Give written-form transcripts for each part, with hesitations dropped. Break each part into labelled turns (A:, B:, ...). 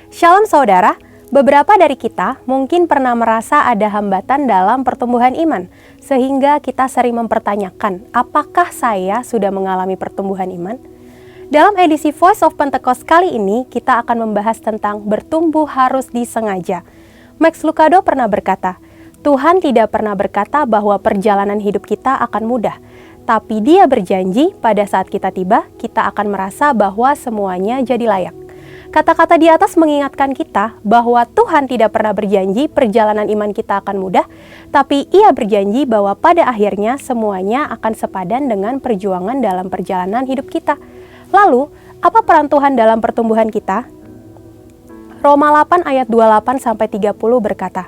A: Shalom saudara, beberapa dari kita mungkin pernah merasa ada hambatan dalam pertumbuhan iman, sehingga kita sering mempertanyakan, apakah saya sudah mengalami pertumbuhan iman? Dalam edisi Voice of Pentecost kali ini, kita akan membahas tentang bertumbuh harus disengaja. Max Lucado pernah berkata, Tuhan tidak pernah berkata bahwa perjalanan hidup kita akan mudah, tapi Dia berjanji pada saat kita tiba, kita akan merasa bahwa semuanya jadi layak. Kata-kata di atas mengingatkan kita bahwa Tuhan tidak pernah berjanji perjalanan iman kita akan mudah, tapi Ia berjanji bahwa pada akhirnya semuanya akan sepadan dengan perjuangan dalam perjalanan hidup kita. Lalu, apa peran Tuhan dalam pertumbuhan kita? Roma 8 ayat 28-30 berkata,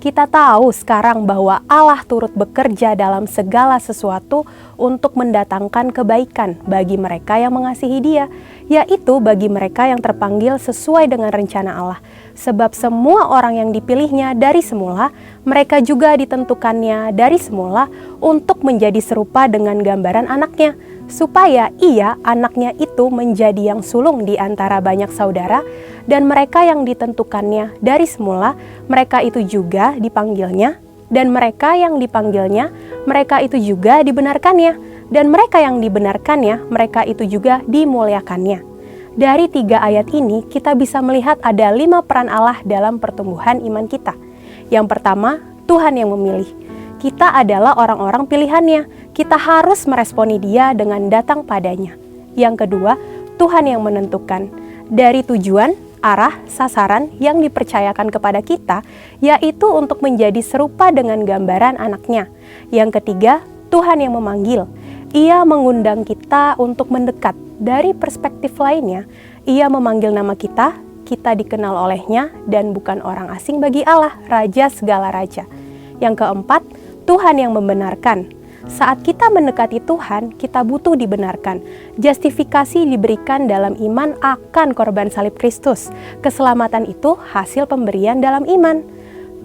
A: kita tahu sekarang bahwa Allah turut bekerja dalam segala sesuatu untuk mendatangkan kebaikan bagi mereka yang mengasihi Dia, yaitu bagi mereka yang terpanggil sesuai dengan rencana Allah. Sebab semua orang yang dipilihnya dari semula, mereka juga ditentukannya dari semula untuk menjadi serupa dengan gambaran anaknya, supaya Ia, anaknya itu menjadi yang sulung di antara banyak saudara, dan mereka yang ditentukannya dari semula, mereka itu juga dipanggilnya, dan mereka yang dipanggilnya, mereka itu juga dibenarkannya, dan mereka yang dibenarkannya, mereka itu juga dimuliakannya. Dari 3 ayat ini, kita bisa melihat ada 5 peran Allah dalam pertumbuhan iman kita. Yang pertama, Tuhan yang memilih. Kita adalah orang-orang pilihannya, kita harus meresponi Dia dengan datang padanya. Yang kedua, Tuhan yang menentukan. Dari tujuan, arah, sasaran yang dipercayakan kepada kita, yaitu untuk menjadi serupa dengan gambaran anaknya. Yang ketiga, Tuhan yang memanggil. Ia mengundang kita untuk mendekat. Dari perspektif lainnya, Ia memanggil nama kita, kita dikenal olehnya, dan bukan orang asing bagi Allah, Raja segala raja. Yang keempat, Tuhan yang membenarkan. Saat kita mendekati Tuhan, kita butuh dibenarkan. Justifikasi diberikan dalam iman akan korban salib Kristus. Keselamatan itu hasil pemberian dalam iman.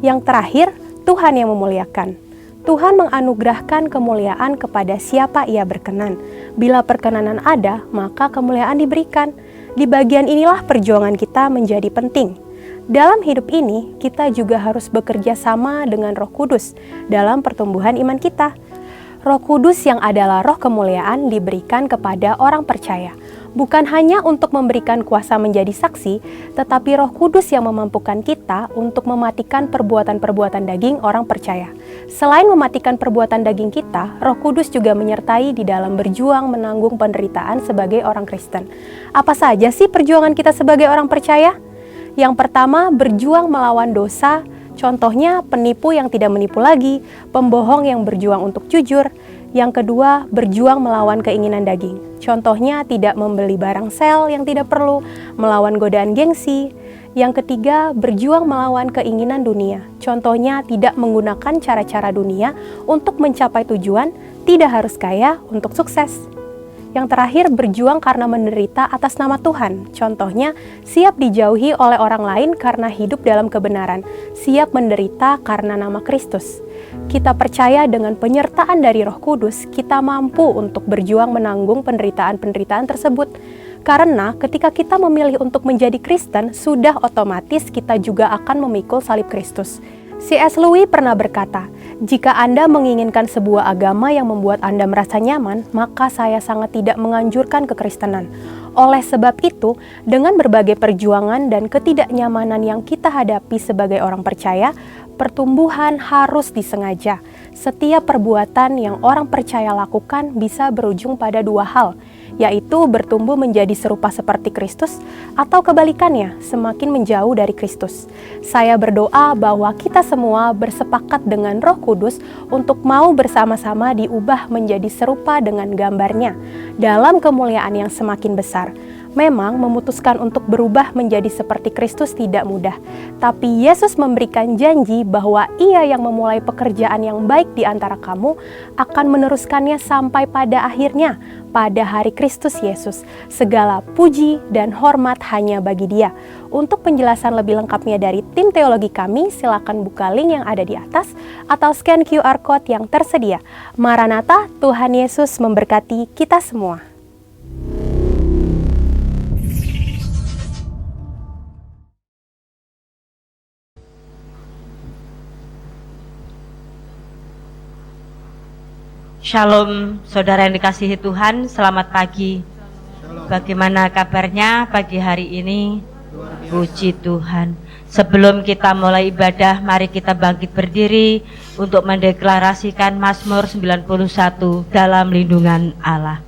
A: Yang terakhir, Tuhan yang memuliakan. Tuhan menganugerahkan kemuliaan kepada siapa Ia berkenan. Bila perkenanan ada, maka kemuliaan diberikan. Di bagian inilah perjuangan kita menjadi penting. Dalam hidup ini, kita juga harus bekerja sama dengan Roh Kudus dalam pertumbuhan iman kita. Roh Kudus yang adalah roh kemuliaan diberikan kepada orang percaya, bukan hanya untuk memberikan kuasa menjadi saksi, tetapi Roh Kudus yang memampukan kita untuk mematikan perbuatan-perbuatan daging orang percaya. Selain mematikan perbuatan daging kita, Roh Kudus juga menyertai di dalam berjuang menanggung penderitaan sebagai orang Kristen. Apa saja sih perjuangan kita sebagai orang percaya? Yang pertama, berjuang melawan dosa. Contohnya, penipu yang tidak menipu lagi, pembohong yang berjuang untuk jujur. Yang kedua, berjuang melawan keinginan daging. Contohnya, tidak membeli barang sel yang tidak perlu, melawan godaan gengsi. Yang ketiga, berjuang melawan keinginan dunia. Contohnya, tidak menggunakan cara-cara dunia untuk mencapai tujuan, tidak harus kaya untuk sukses. Yang terakhir, berjuang karena menderita atas nama Tuhan. Contohnya, siap dijauhi oleh orang lain karena hidup dalam kebenaran. Siap menderita karena nama Kristus. Kita percaya dengan penyertaan dari Roh Kudus, kita mampu untuk berjuang menanggung penderitaan-penderitaan tersebut. Karena ketika kita memilih untuk menjadi Kristen, sudah otomatis kita juga akan memikul salib Kristus. C.S. Lewis pernah berkata, jika Anda menginginkan sebuah agama yang membuat Anda merasa nyaman, maka saya sangat tidak menganjurkan kekristenan. Oleh sebab itu, dengan berbagai perjuangan dan ketidaknyamanan yang kita hadapi sebagai orang percaya, pertumbuhan harus disengaja. Setiap perbuatan yang orang percaya lakukan bisa berujung pada 2 hal, yaitu bertumbuh menjadi serupa seperti Kristus, atau kebalikannya, semakin menjauh dari Kristus. Saya berdoa bahwa kita semua bersepakat dengan Roh Kudus untuk mau bersama-sama diubah menjadi serupa dengan gambarnya, dalam kemuliaan yang semakin besar. Memang memutuskan untuk berubah menjadi seperti Kristus tidak mudah, tapi Yesus memberikan janji bahwa Ia yang memulai pekerjaan yang baik di antara kamu akan meneruskannya sampai pada akhirnya, pada hari Kristus Yesus. Segala puji dan hormat hanya bagi Dia. Untuk penjelasan lebih lengkapnya dari tim teologi kami, silakan buka link yang ada di atas atau scan QR Code yang tersedia. Maranatha, Tuhan Yesus memberkati kita semua.
B: Shalom, saudara yang dikasihi Tuhan, selamat pagi. Bagaimana kabarnya pagi hari ini? Puji Tuhan. Sebelum kita mulai ibadah, mari kita bangkit berdiri untuk mendeklarasikan Mazmur 91 dalam lindungan Allah.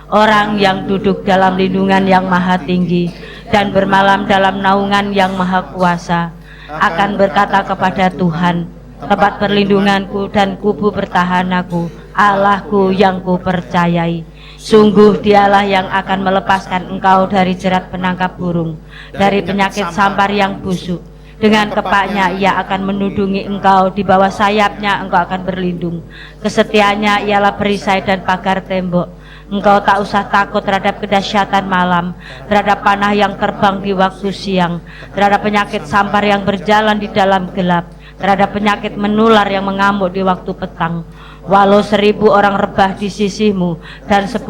B: Orang yang duduk dalam lindungan yang maha tinggi dan bermalam dalam naungan yang maha kuasa akan berkata kepada Tuhan, tempat perlindunganku dan kubu pertahananku, Allahku yang ku percayai. Sungguh dialah yang akan melepaskan engkau dari jerat penangkap burung, dari penyakit sampar yang busuk. Dengan kepaknya ia akan menudungi engkau, di bawah sayapnya engkau akan berlindung. Kesetiaannya ialah perisai dan pagar tembok. Engkau tak usah takut terhadap kedahsyatan malam, terhadap panah yang terbang di waktu siang, terhadap penyakit sampar yang berjalan di dalam gelap, terhadap penyakit menular yang mengamuk di waktu petang. Walau 1000 orang rebah di sisimu dan 10.000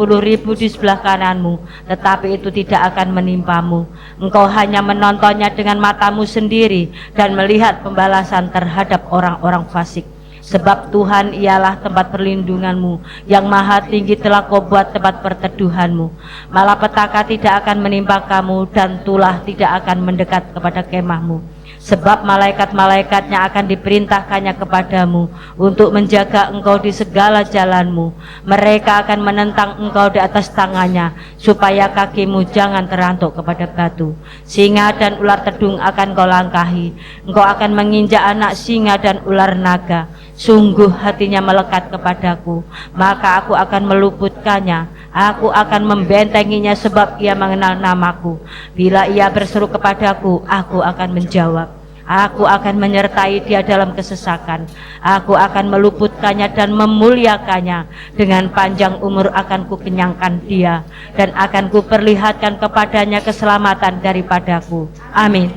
B: di sebelah kananmu, tetapi itu tidak akan menimpamu. Engkau hanya menontonnya dengan matamu sendiri dan melihat pembalasan terhadap orang-orang fasik. Sebab Tuhan ialah tempat perlindunganmu, yang maha tinggi telah kau buat tempat perteduhanmu. Malapetaka tidak akan menimpa kamu dan tulah tidak akan mendekat kepada kemahmu. Sebab malaikat-malaikatnya akan diperintahkannya kepadamu untuk menjaga engkau di segala jalanmu. Mereka akan menentang engkau di atas tangannya, supaya kakimu jangan terantuk kepada batu. Singa dan ular tedung akan kau langkahi. Engkau akan menginjak anak singa dan ular naga. Sungguh hatinya melekat kepadaku, maka aku akan meluputkannya. Aku akan membentenginya sebab ia mengenal namaku. Bila ia berseru kepadaku, aku akan menjawab. Aku akan menyertai dia dalam kesesakan. Aku akan meluputkannya dan memuliakannya. Dengan panjang umur akan kukenyangkan dia, dan akan kuperlihatkan kepadanya keselamatan daripadaku. Amin.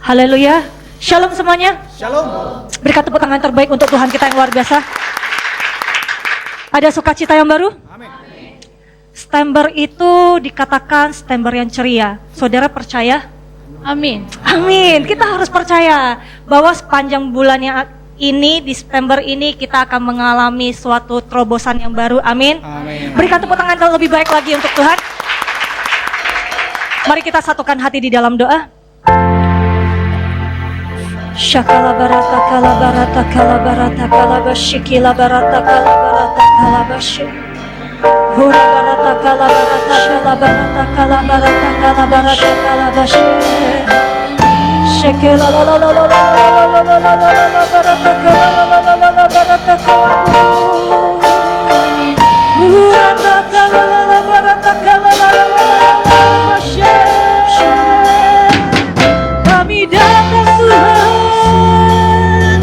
C: Haleluya. Shalom semuanya.
D: Shalom.
C: Berikan tepuk tangan terbaik untuk Tuhan kita yang luar biasa. Ada sukacita yang baru?
D: Amin.
C: September itu dikatakan September yang ceria. Saudara percaya?
E: Amin.
C: Amin. Kita harus percaya bahwa sepanjang bulan yang ini, di September ini, kita akan mengalami suatu terobosan yang baru. Amin.
D: Amin.
C: Berikan tepuk tangan yang lebih baik lagi untuk Tuhan. Mari kita satukan hati di dalam doa. Shakala barata kala barata kala barata kala bashikila barata kala barata kala bashi. Hura barata kala barata kala barata kala barata kala barata kala bashi. Shekela la la la la la la la la la la la barata kala la la la la la barata kala. Hura kala la la barata kala la la la la bashi. Kami datang Tuhan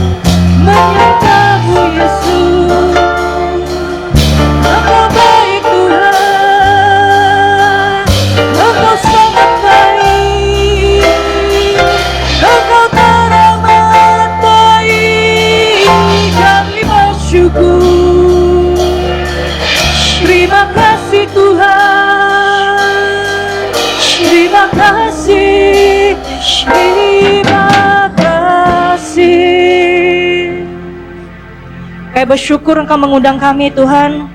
C: menyembahmu Yesus. Engkau baik Tuhan, Engkau sangat baik, Engkau teramat baik. Kami bersyukur. Terima kasih Tuhan, terima kasih, terima kasih. Kami bersyukur Engkau mengundang kami Tuhan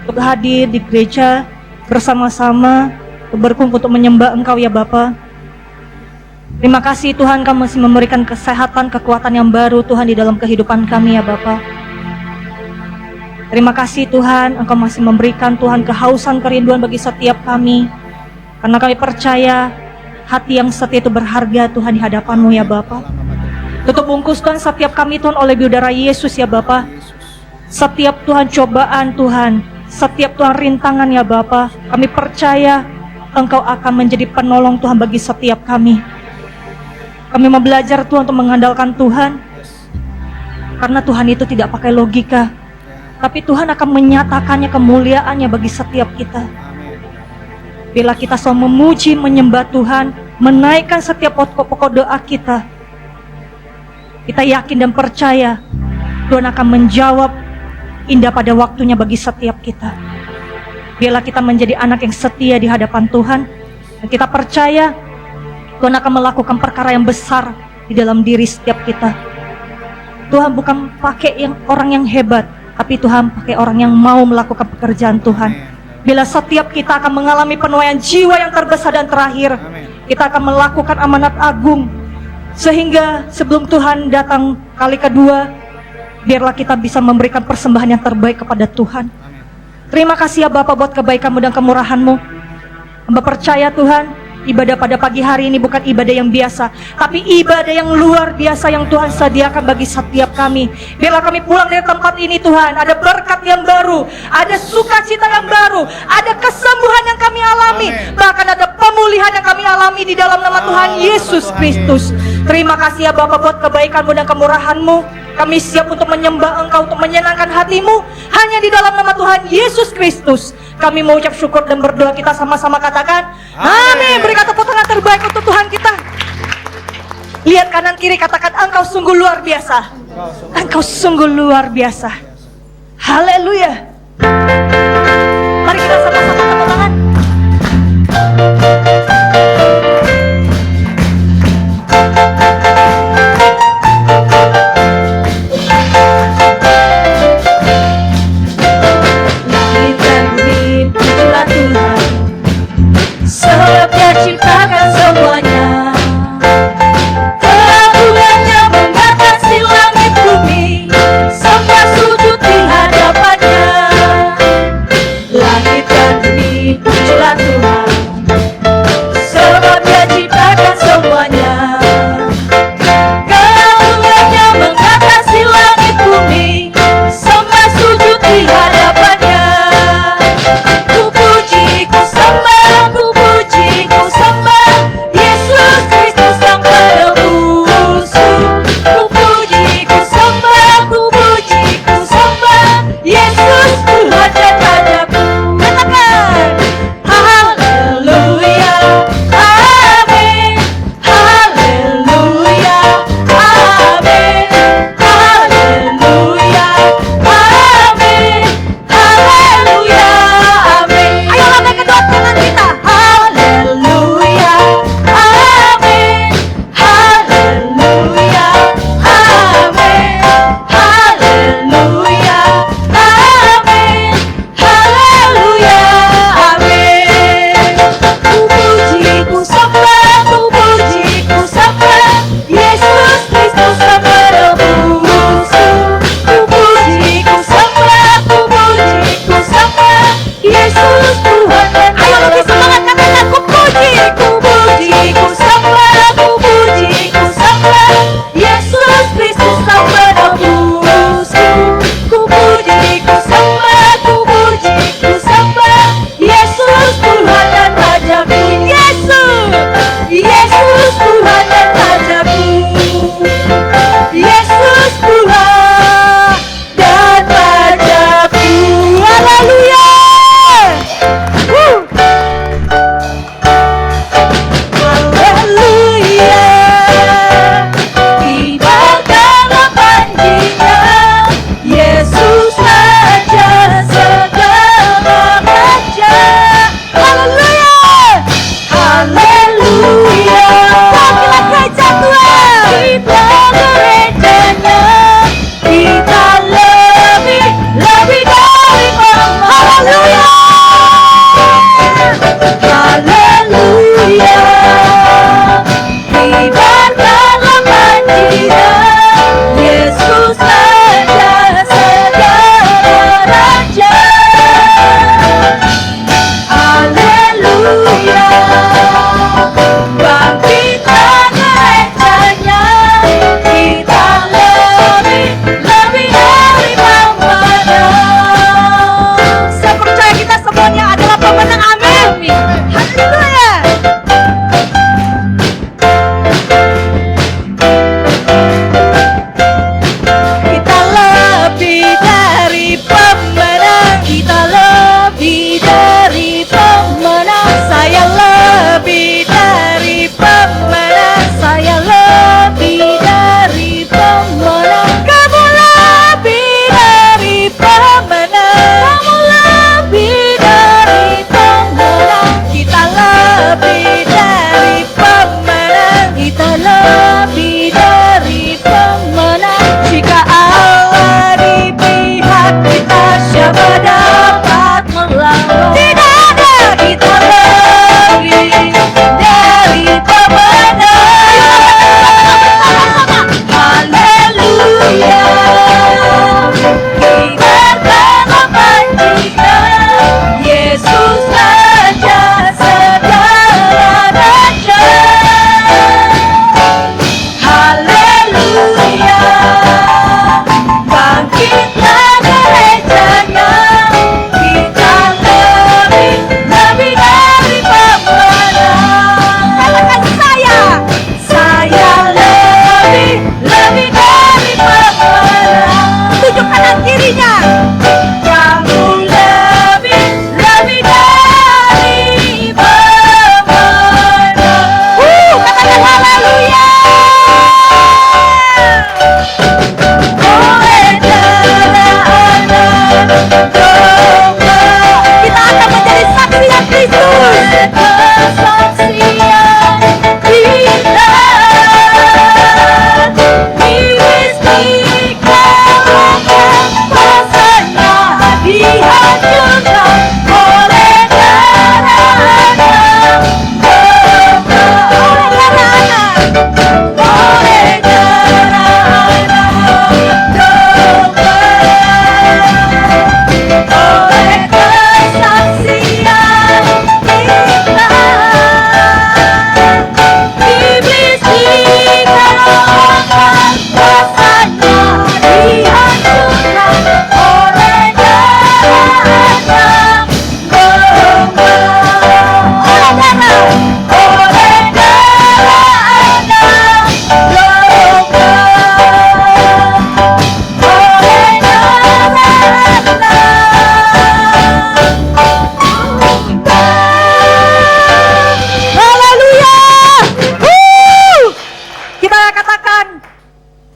C: untuk hadir di gereja bersama-sama untuk berkumpul untuk menyembah Engkau ya Bapa. Terima kasih Tuhan, Engkau masih memberikan kesehatan, kekuatan yang baru Tuhan di dalam kehidupan kami ya Bapa. Terima kasih Tuhan, Engkau masih memberikan Tuhan kehausan, kerinduan bagi setiap kami. Karena kami percaya hati yang setia itu berharga Tuhan di hadapan-Mu ya Bapa. Tutup bungkus Tuhan setiap kami Tuhan oleh biudara Yesus ya Bapa. Setiap Tuhan cobaan Tuhan, setiap Tuhan rintangan ya Bapa, kami percaya Engkau akan menjadi penolong Tuhan bagi setiap kami. Kami mau belajar Tuhan untuk mengandalkan Tuhan, karena Tuhan itu tidak pakai logika, tapi Tuhan akan menyatakannya kemuliaannya bagi setiap kita. Bila kita selalu memuji, menyembah Tuhan, menaikkan setiap pokok-pokok doa kita, kita yakin dan percaya Tuhan akan menjawab indah pada waktunya bagi setiap kita. Biarlah kita menjadi anak yang setia di hadapan Tuhan, dan kita percaya Tuhan akan melakukan perkara yang besar di dalam diri setiap kita. Tuhan bukan pakai orang yang hebat, tapi Tuhan pakai orang yang mau melakukan pekerjaan Tuhan. Bila setiap kita akan mengalami penuaian jiwa yang terbesar dan terakhir, kita akan melakukan amanat agung. Sehingga sebelum Tuhan datang kali kedua, biarlah kita bisa memberikan persembahan yang terbaik kepada Tuhan. Terima kasih ya Bapak buat kebaikan-Mu dan kemurahan-Mu. Hamba percaya Tuhan, ibadah pada pagi hari ini bukan ibadah yang biasa, tapi ibadah yang luar biasa yang Tuhan sediakan bagi setiap kami. Biarlah kami pulang dari tempat ini Tuhan, ada berkat yang baru, ada sukacita yang baru, ada kesembuhan yang kami alami, bahkan ada pemulihan yang kami alami di dalam nama Tuhan Yesus Kristus. Terima kasih ya Bapak buat kebaikan-Mu dan kemurahan-Mu. Kami siap untuk menyembah Engkau, untuk menyenangkan hati-Mu hanya di dalam nama Tuhan Yesus Kristus. Kami mengucap syukur dan berdoa, kita sama-sama katakan amin. Berikan tepuk tangan terbaik untuk Tuhan kita. Lihat kanan kiri, katakan Engkau sungguh luar biasa. Engkau sungguh luar biasa. Haleluya. Mari kita sama-sama tepuk tangan.
B: Sebab Dia ciptakan semuanya, keagungannya membatasi langit bumi, sembah sujud di hadapannya.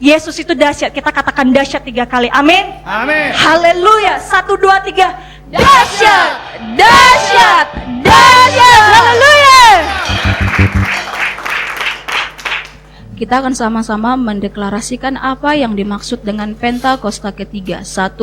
C: Yesus itu dahsyat. Kita katakan dahsyat 3 kali. Amin.
D: Amin.
C: Haleluya. 1, 2, 3. Dahsyat, dahsyat, dahsyat. Haleluya.
E: Kita akan sama-sama mendeklarasikan apa yang dimaksud dengan Pentakosta ketiga. 1.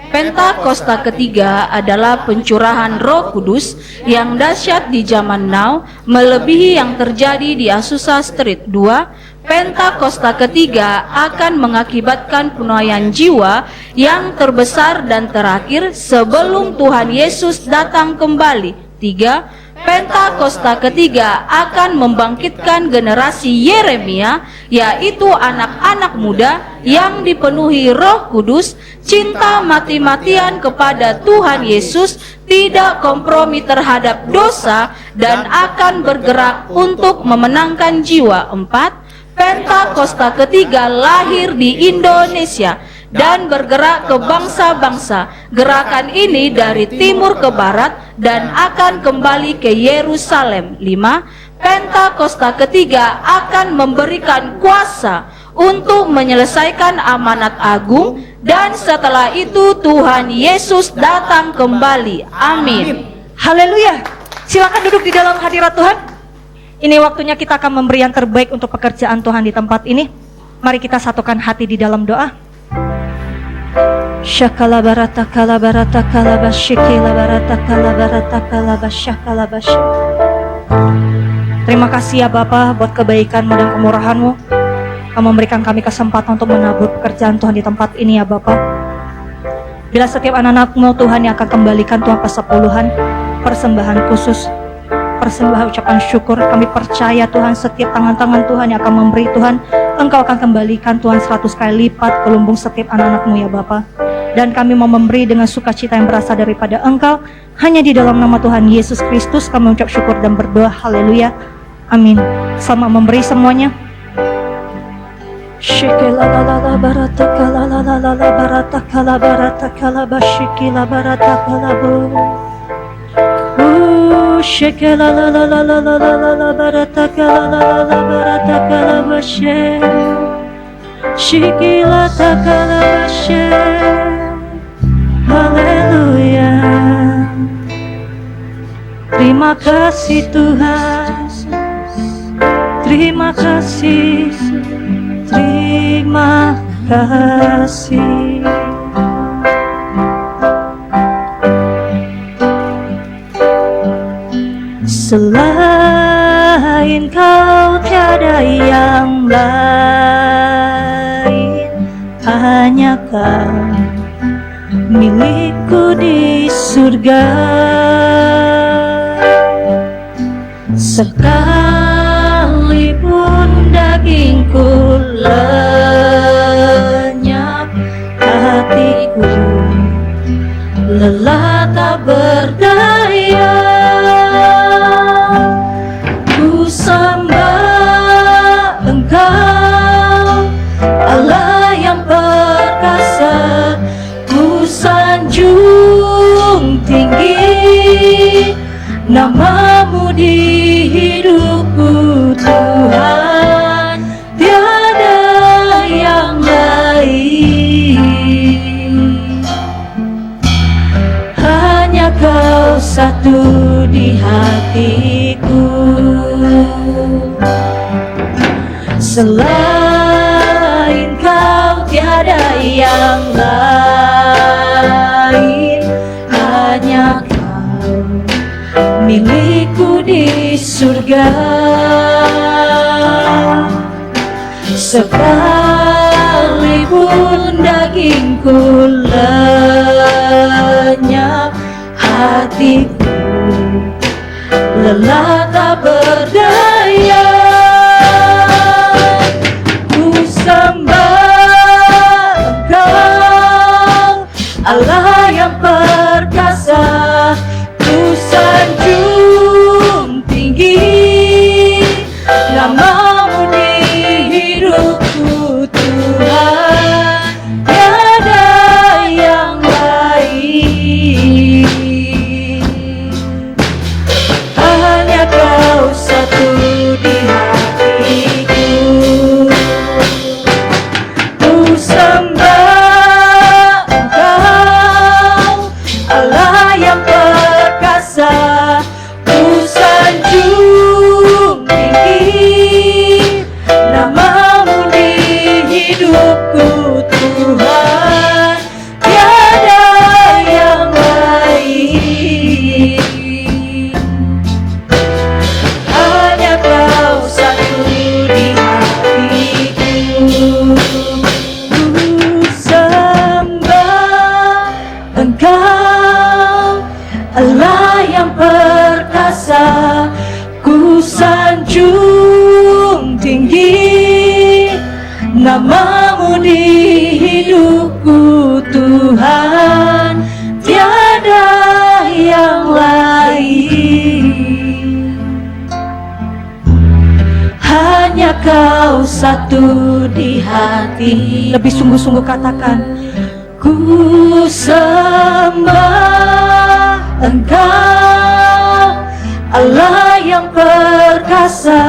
E: Pentakosta ketiga adalah pencurahan Roh Kudus yang dahsyat di zaman now, melebihi yang terjadi di Azusa Street. 2. Pentakosta ketiga akan mengakibatkan penuaian jiwa yang terbesar dan terakhir sebelum Tuhan Yesus datang kembali. 3. Pentakosta ketiga akan membangkitkan generasi Yeremia, yaitu anak-anak muda yang dipenuhi Roh Kudus, cinta mati-matian kepada Tuhan Yesus, tidak kompromi terhadap dosa, dan akan bergerak untuk memenangkan jiwa. 4. Pentakosta ketiga lahir di Indonesia dan bergerak ke bangsa-bangsa. Gerakan ini dari timur ke barat dan akan kembali ke Yerusalem. 5. Pentakosta ketiga akan memberikan kuasa untuk menyelesaikan amanat agung, dan setelah itu Tuhan Yesus datang kembali. Amin.
C: Haleluya. Silakan duduk di dalam hadirat Tuhan. Ini waktunya kita akan memberi yang terbaik untuk pekerjaan Tuhan di tempat ini. Mari kita satukan hati di dalam doa. Syakala barata kala barata kala basyikila barata kala barata kala basyakala basy. Terima kasih ya Bapa buat kebaikan-Mu dan kemurahan-Mu. Kamu memberikan kami kesempatan untuk menabur pekerjaan Tuhan di tempat ini ya Bapa. Bila setiap anak-anak-Mu Tuhan yang akan kembalikan Tuhan persepuluhan, persembahan khusus, persembahan ucapan syukur, kami percaya Tuhan setiap tangan-tangan Tuhan yang akan memberi Tuhan, Engkau akan kembalikan Tuhan 100 kali lipat ke lumbung setiap anak-anak-Mu ya Bapa. Dan kami mau memberi dengan sukacita yang berasal daripada Engkau. Hanya di dalam nama Tuhan Yesus Kristus kami ucap syukur dan berdoa. Haleluya. Amin. Sama memberi semuanya. Shikila barata kala barata kala barata kala bashikila barata kala bu. Shikila barata kala barata kala bashe. Shikila takala bashe. Haleluya. Terima kasih Tuhan. Terima kasih. Terima kasih. Selain Kau tiada yang lain, hanya Kau milikku di surga. Sekalipun dagingku lenyap, hatiku lelah tak berdaya. Ku sembah Engkau, Allah yang perkasa. Ku sanjung tinggi nama-Mu di hidupku Tuhan, tiada yang lain. Hanya Kau satu di hatiku. Selain Kau tiada yang lain, hanya Kau milikku di surga. Sekalipun dagingku lenyap, hatiku lelah tak berdaya. Ku sembah Engkau, Allah yang perkasa. Ku sanjung tinggi nama-Mu di hidupku Tuhan, tiada yang lain. Hanya Kau satu hanya Kau satu di hati. Lebih sungguh-sungguh katakan, ku sembah Engkau, Allah yang perkasa.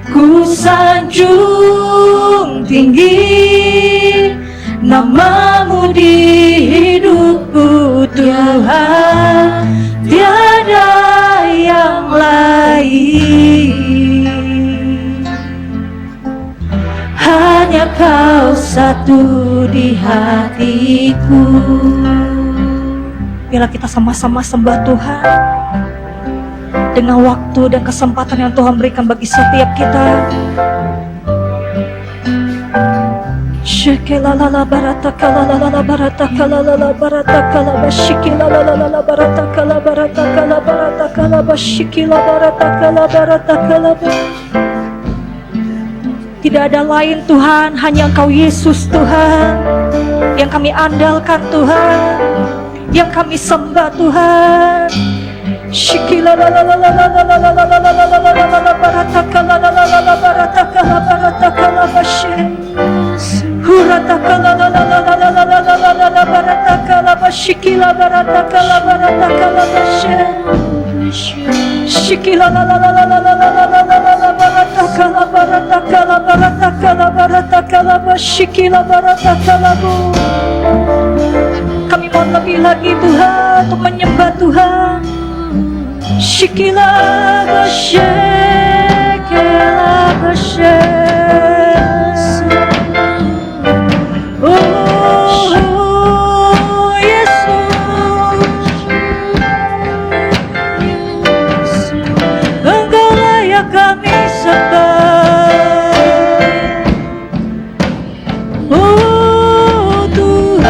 C: Ku sanjung tinggi namamu di hidupku Tuhan, tiada yang lain. Hanya Kau satu di hatiku. Biarlah kita sama-sama sembah Tuhan dengan waktu dan kesempatan yang Tuhan berikan bagi setiap kita. Shekelalala baratakala baratakala baratakala bashikila baratakala baratakala baratakala bashikila baratakala baratakala. Tidak ada lain Tuhan, hanya Engkau Yesus Tuhan yang kami andalkan Tuhan, yang kami sembah Tuhan. Shikila la la la la la la la la la la la la la la baratakala la la la la baratakala baratakala bashe huratakala la la la la la la la la la la la baratakala bashikila baratakala baratakala bashe shikila la la la la la la la la la la la baratakala baratakala baratakala baratakala bashikila baratakala bu. Kami mohon lebih lagi Tuhan untuk menyembah Tuhan. Shikila bashekela bashe. Oh Yesus, Engkau layak kami sembah. Oh Tuhan,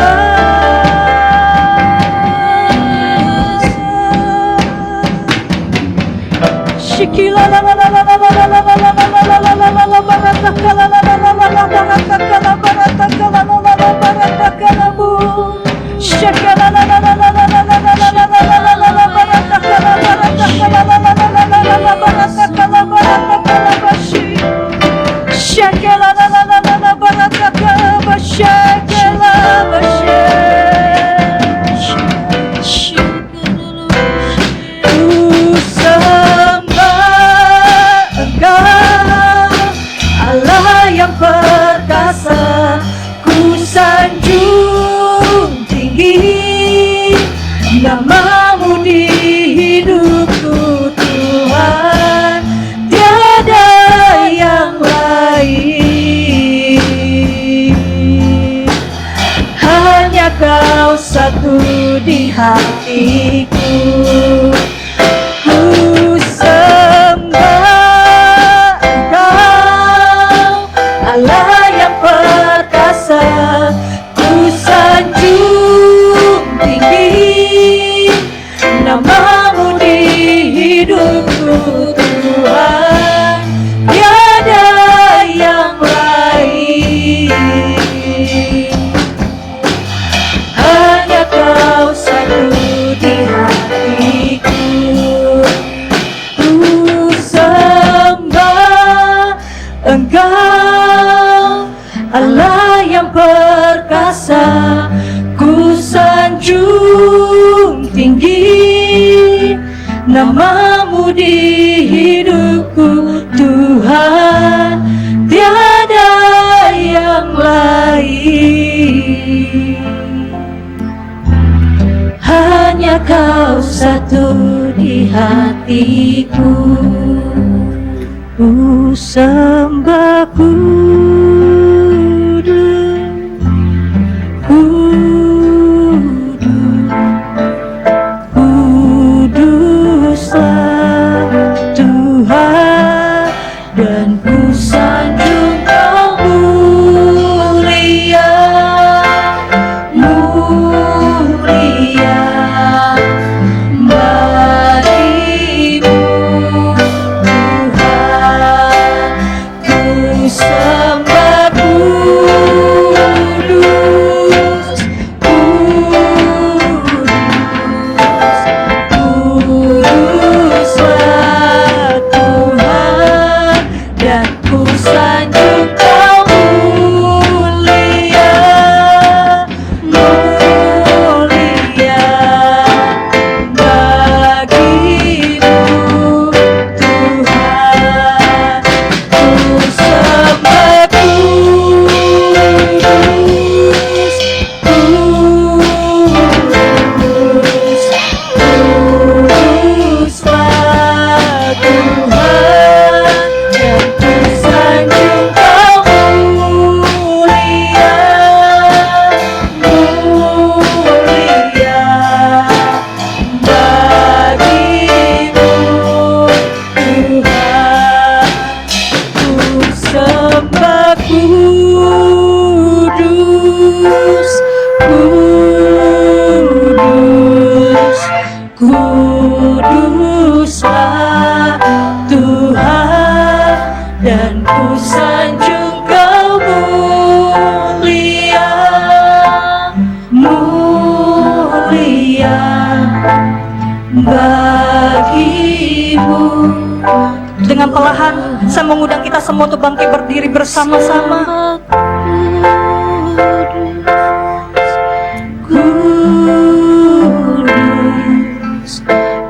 C: Shikila la la la la la la la la la la la la la la baratakala la la la la la baratakala baratakala la la la baratakala bu. Shikila la la la la la la la la la la la la la la baratakala baratakala la la la la la la la baratakala baratakala bashi. Shikila la la la la la baratakala bashikila bashi. Allah yang perkasa, ku sanjung tinggi namamu di hidupku Tuhan, tiada yang lain. Hanya Kau satu di hatiku. Ku sembah Engkau, Allah yang perkasa. Ku sanjung tinggi namamu di hidupku Tuhan, tiada yang lain. Hanya Kau satu di hatiku. Ku sembah Engkau, Allah yang perkasa. Ku sanjung tinggi namamu di hidupku Tuhan, tiada yang lain. Hanya Kau satu di hatiku. Ku sembah kudus, kudus, kuduslah Tuhan, dan ku sanjung Kau mulia, mulia bagimu Tuhan. Ku sembah kudus, kudus, kuduslah Tuhan, dan ku dan ku sanjung Kau mulia, mulia bagimu. Dengan perlahan saya mengundang kita semua untuk bangkit berdiri bersama-sama. Kudus,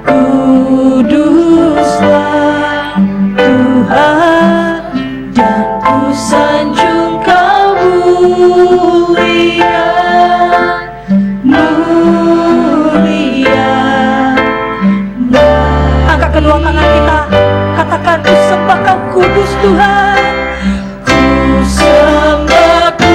C: kuduslah Tuhan, dan ku sanjung Kau mulia, mulia. Angkat kedua tangan kita, katakan ku sembah Kau kudus Tuhan. Ku sembah kudus.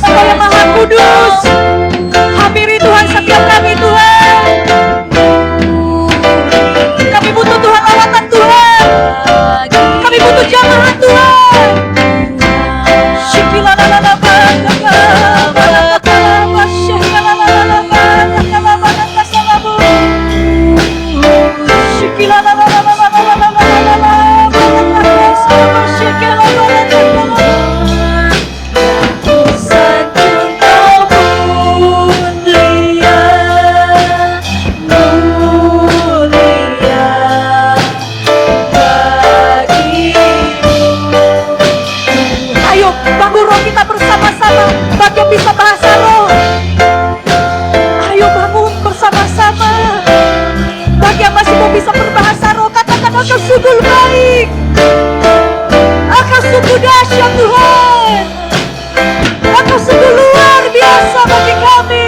C: Engkau yang Maha Kudus, hampiri Tuhan setiap kami Tuhan. Kami butuh Tuhan, lawatan Tuhan. Kami butuh jamaah Tuhan. Bisa bahasa roh. Ayo bangun bersama-sama. Bagi yang masih mau bisa berbahasa roh, katakan Engkau sungguh baik, Engkau sungguh dahsyat Tuhan, Engkau sungguh luar biasa bagi kami.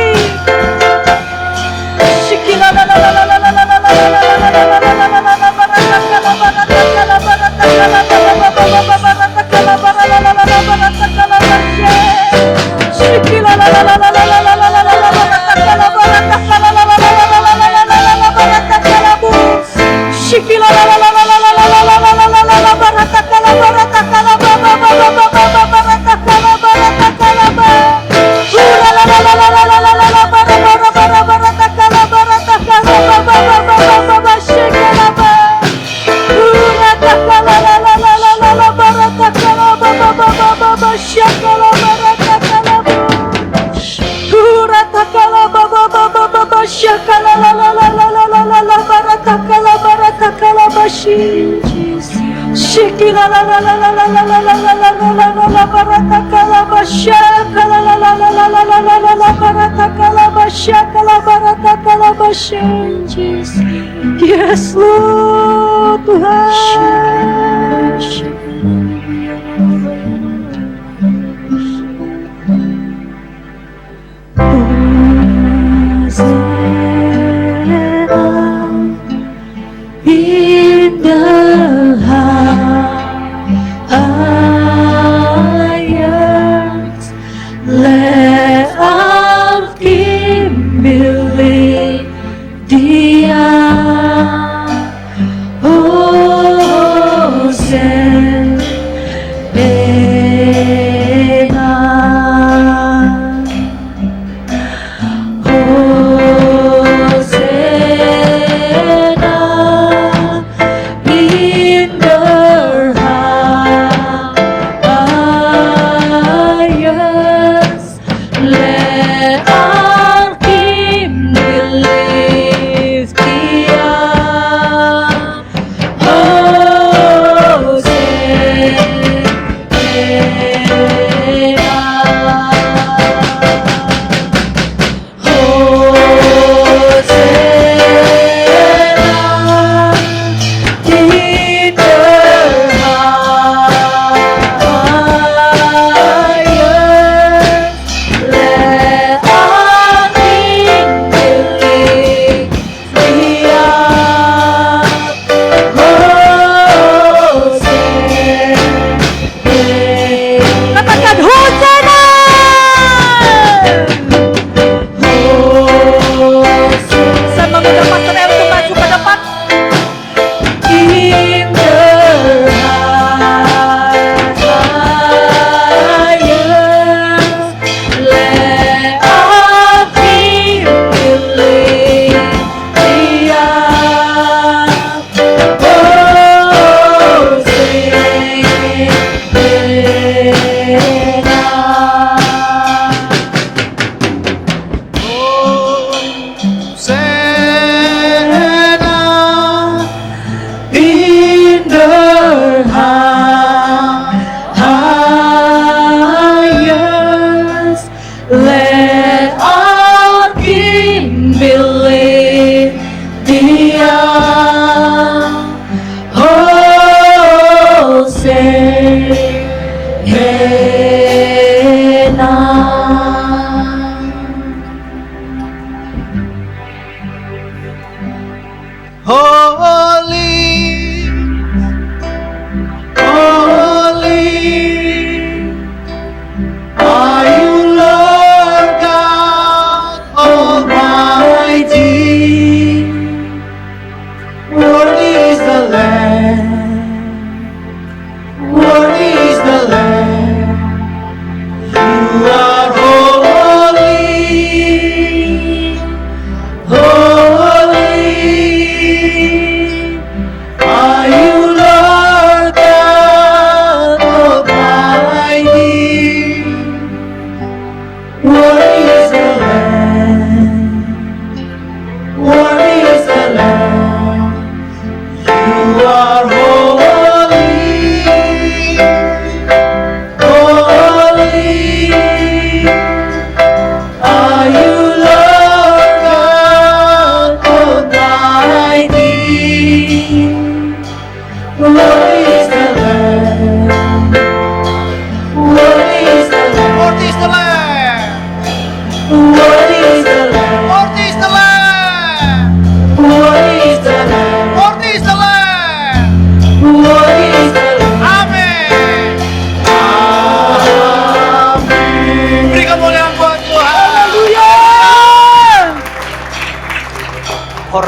C: Yes, Lord Tuhan. In the highest, let our King be lifted up. Hosanna.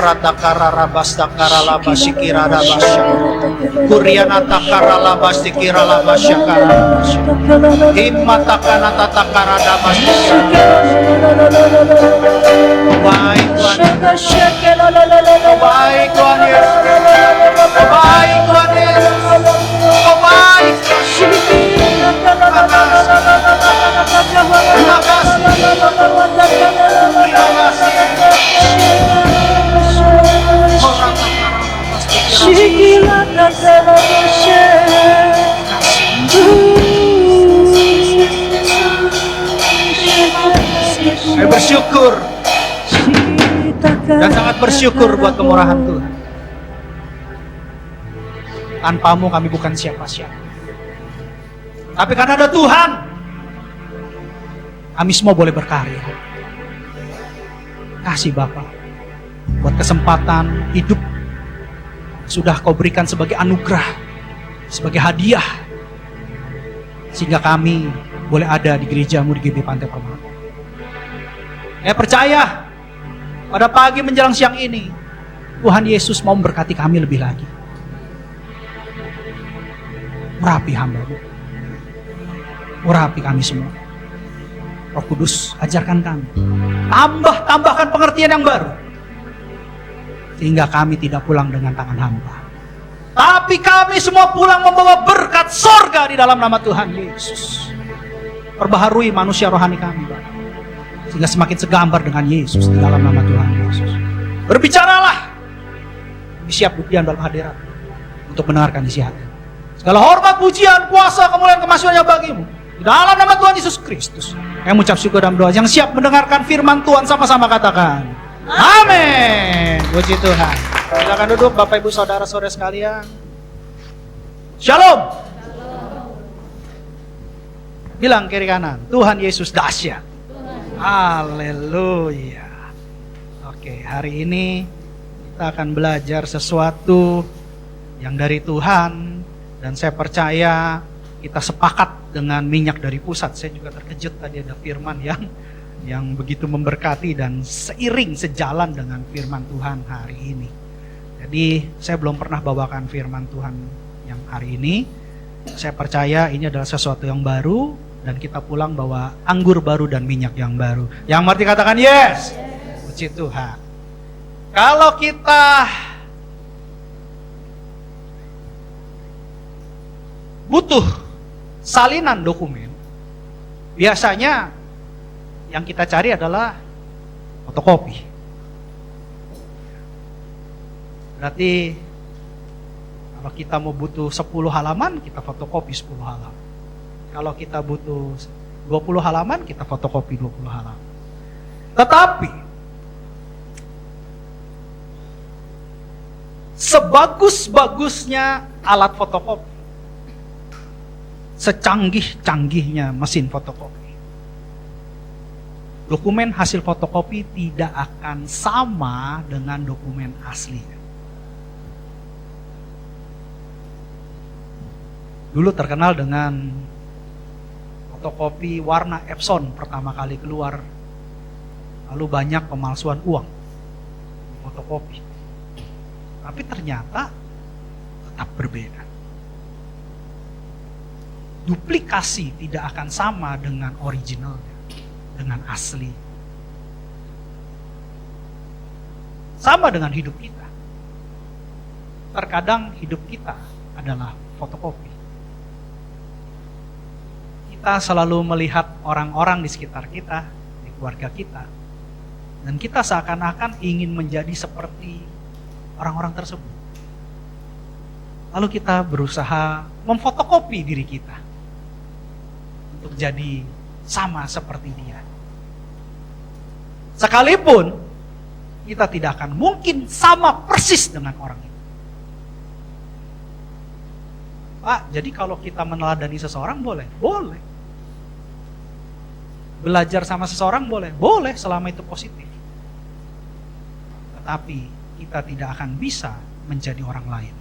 D: Marata karara basta karala basikira rabasya. Kuriana takarala basikira labasya karala. Himmata kanata takarada basikira. Baik Tuhan. Baik Tuhan Yesus. Baik Tuhan Yesus. Baik. Terima kasih. Terima kasih. Saya bersyukur dan sangat bersyukur buat kemurahan Tuhan. Tanpamu kami bukan siapa-siapa. Tapi karena ada Tuhan, kami semua boleh berkarya. Kasih Bapa buat kesempatan hidup sudah Kau berikan sebagai anugerah, sebagai hadiah, sehingga kami boleh ada di gereja-Mu di GBI Pantai Permata. Saya percaya pada pagi menjelang siang ini Tuhan Yesus mau memberkati kami lebih lagi. Urapi hamba-Mu, urapi kami semua. Roh Kudus, ajarkan kami, tambahkan pengertian yang baru, sehingga kami tidak pulang dengan tangan hampa, tapi kami semua pulang membawa berkat sorga di dalam nama Tuhan Yesus. Perbaharui manusia rohani kami, Bapak, sehingga semakin segambar dengan Yesus di dalam nama Tuhan Yesus. Berbicaralah, kami siap duduk dalam hadirat untuk mendengarkan isi hati. Segala hormat, pujian, kuasa, kemuliaan, kemasyhurannya bagimu. Di dalam nama Tuhan Yesus Kristus. Yang mengucap syukur dan doa. Yang siap mendengarkan firman Tuhan sama-sama katakan. Amin. Puji Tuhan. Silakan duduk Bapak Ibu Saudara-saudara sekalian. Shalom. Bilang kiri kanan, Tuhan Yesus dahsyat. Haleluya. Oke, hari ini kita akan belajar sesuatu yang dari Tuhan. Dan saya percaya kita sepakat dengan minyak dari pusat. Saya juga terkejut tadi ada firman yang begitu memberkati dan seiring sejalan dengan firman Tuhan hari ini. Jadi saya belum pernah bawakan firman Tuhan yang hari ini. Saya percaya ini adalah sesuatu yang baru dan kita pulang bawa anggur baru dan minyak yang baru. Yang mengerti katakan yes. Puji Tuhan. Kalau kita butuh salinan dokumen, biasanya yang kita cari adalah fotokopi. Berarti kalau kita mau butuh 10 halaman, kita fotokopi 10 halaman. Kalau kita butuh 20 halaman, kita fotokopi 20 halaman. Tetapi sebagus-bagusnya alat fotokopi, secanggih-canggihnya mesin fotokopi, dokumen hasil fotokopi tidak akan sama dengan dokumen aslinya. Dulu terkenal dengan fotokopi warna Epson pertama kali keluar, lalu banyak pemalsuan uang fotokopi. Tapi ternyata tetap berbeda. Duplikasi tidak akan sama dengan originalnya, dengan asli. Sama dengan hidup kita. Terkadang hidup kita adalah fotokopi. Kita selalu melihat orang-orang di sekitar kita, di keluarga kita, dan kita seakan-akan ingin menjadi seperti orang-orang tersebut. Lalu kita berusaha memfotokopi diri kita untuk jadi sama seperti dia. Sekalipun kita tidak akan mungkin sama persis dengan orang itu. Pak, jadi kalau kita meneladani seseorang boleh? Boleh. Belajar sama seseorang boleh? Boleh, selama itu positif. Tetapi kita tidak akan bisa menjadi orang lain.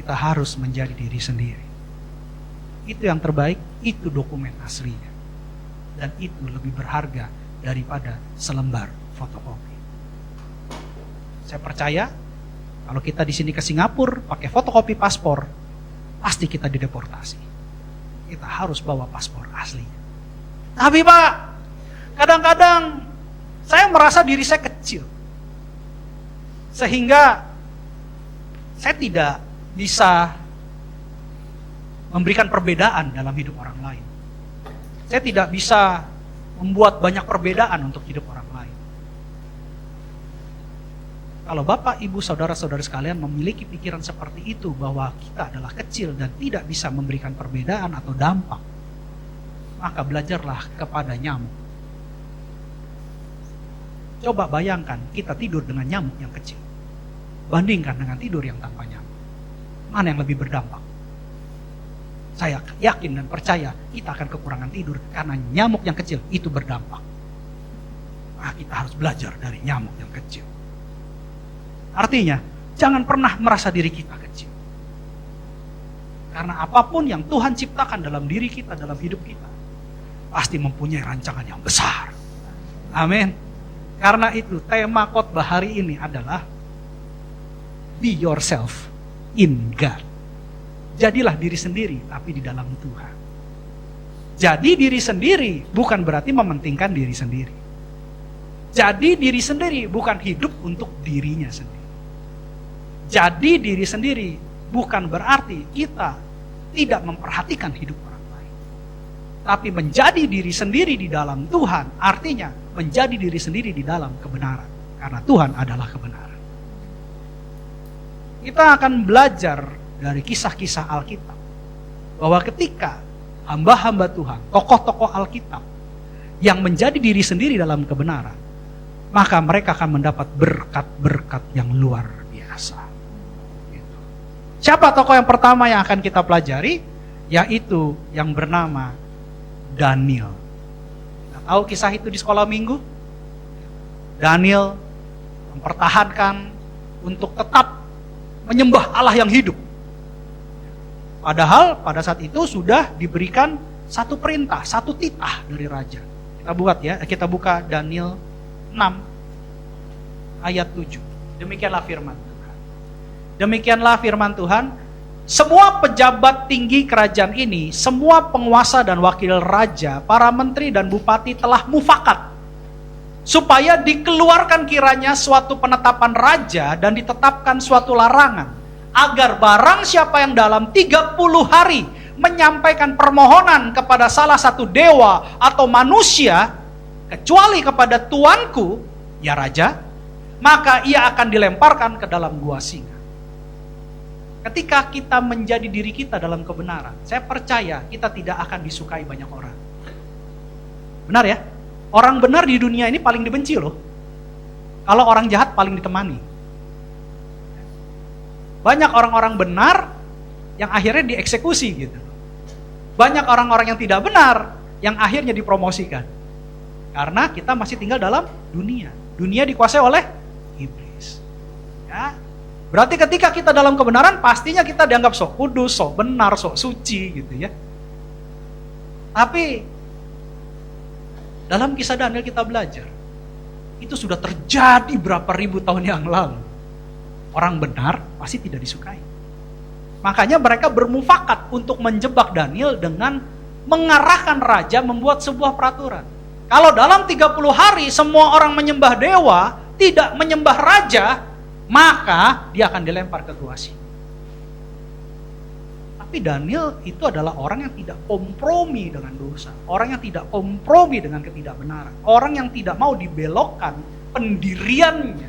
D: Kita harus menjadi diri sendiri. Itu yang terbaik, itu dokumen aslinya. Dan itu lebih berharga daripada selembar fotokopi. Saya percaya kalau kita di sini ke Singapura pakai fotokopi paspor, pasti kita dideportasi. Kita harus bawa paspor asli. Tapi Pak, kadang-kadang saya merasa diri saya kecil. Sehingga saya tidak bisa memberikan perbedaan dalam hidup orang lain. Saya tidak bisa membuat banyak perbedaan untuk hidup orang lain. Kalau Bapak, Ibu, Saudara-saudara sekalian memiliki pikiran seperti itu, bahwa kita adalah kecil dan tidak bisa memberikan perbedaan atau dampak, maka belajarlah kepada nyamuk. Coba bayangkan kita tidur dengan nyamuk yang kecil, bandingkan dengan tidur yang tanpa nyamuk. Mana yang lebih berdampak? Saya yakin dan percaya kita akan kekurangan tidur karena nyamuk yang kecil itu berdampak. Nah, kita harus belajar dari nyamuk yang kecil. Artinya, jangan pernah merasa diri kita kecil. Karena apapun yang Tuhan ciptakan dalam diri kita, dalam hidup kita, pasti mempunyai rancangan yang besar. Amin. Karena itu tema khotbah hari ini adalah Be yourself in God. Jadilah diri sendiri tapi di dalam Tuhan. Jadi diri sendiri bukan berarti mementingkan diri sendiri. Jadi diri sendiri bukan hidup untuk dirinya sendiri. Jadi diri sendiri bukan berarti kita tidak memperhatikan hidup orang lain. Tapi menjadi diri sendiri di dalam Tuhan artinya menjadi diri sendiri di dalam kebenaran. Karena Tuhan adalah kebenaran. Kita akan belajar dari kisah-kisah Alkitab bahwa ketika hamba-hamba Tuhan, tokoh-tokoh Alkitab yang menjadi diri sendiri dalam kebenaran, maka mereka akan mendapat berkat-berkat yang luar biasa. Siapa tokoh yang pertama yang akan kita pelajari? Yaitu yang bernama Daniel. Kita tahu kisah itu di sekolah minggu? Daniel mempertahankan untuk tetap menyembah Allah yang hidup. Padahal pada saat itu sudah diberikan satu perintah, satu titah dari raja. Kita buka Daniel 6 ayat 7. Demikianlah firman Tuhan. Demikianlah firman Tuhan, semua pejabat tinggi kerajaan ini, semua penguasa dan wakil raja, para menteri dan bupati telah mufakat supaya dikeluarkan kiranya suatu penetapan raja dan ditetapkan suatu larangan, agar barang siapa yang dalam 30 hari menyampaikan permohonan kepada salah satu dewa atau manusia, kecuali kepada tuanku, ya raja, maka ia akan dilemparkan ke dalam gua singa. Ketika kita menjadi diri kita dalam kebenaran, saya percaya kita tidak akan disukai banyak orang. Benar ya? Orang benar di dunia ini paling dibenci loh. Kalau orang jahat paling ditemani. Banyak orang-orang benar yang akhirnya dieksekusi gitu. Banyak orang-orang yang tidak benar yang akhirnya dipromosikan. Karena kita masih tinggal dalam dunia. Dunia dikuasai oleh iblis. Ya. Berarti ketika kita dalam kebenaran, pastinya kita dianggap sok kudus, sok benar, sok suci gitu ya. Tapi dalam kisah Daniel kita belajar, itu sudah terjadi berapa ribu tahun yang lalu. Orang benar pasti tidak disukai. Makanya mereka bermufakat untuk menjebak Daniel dengan mengarahkan raja membuat sebuah peraturan. Kalau dalam 30 hari semua orang menyembah dewa, tidak menyembah raja, maka dia akan dilempar ke gua singa. Tapi Daniel itu adalah orang yang tidak kompromi dengan dosa, orang yang tidak kompromi dengan ketidakbenaran, orang yang tidak mau dibelokkan pendiriannya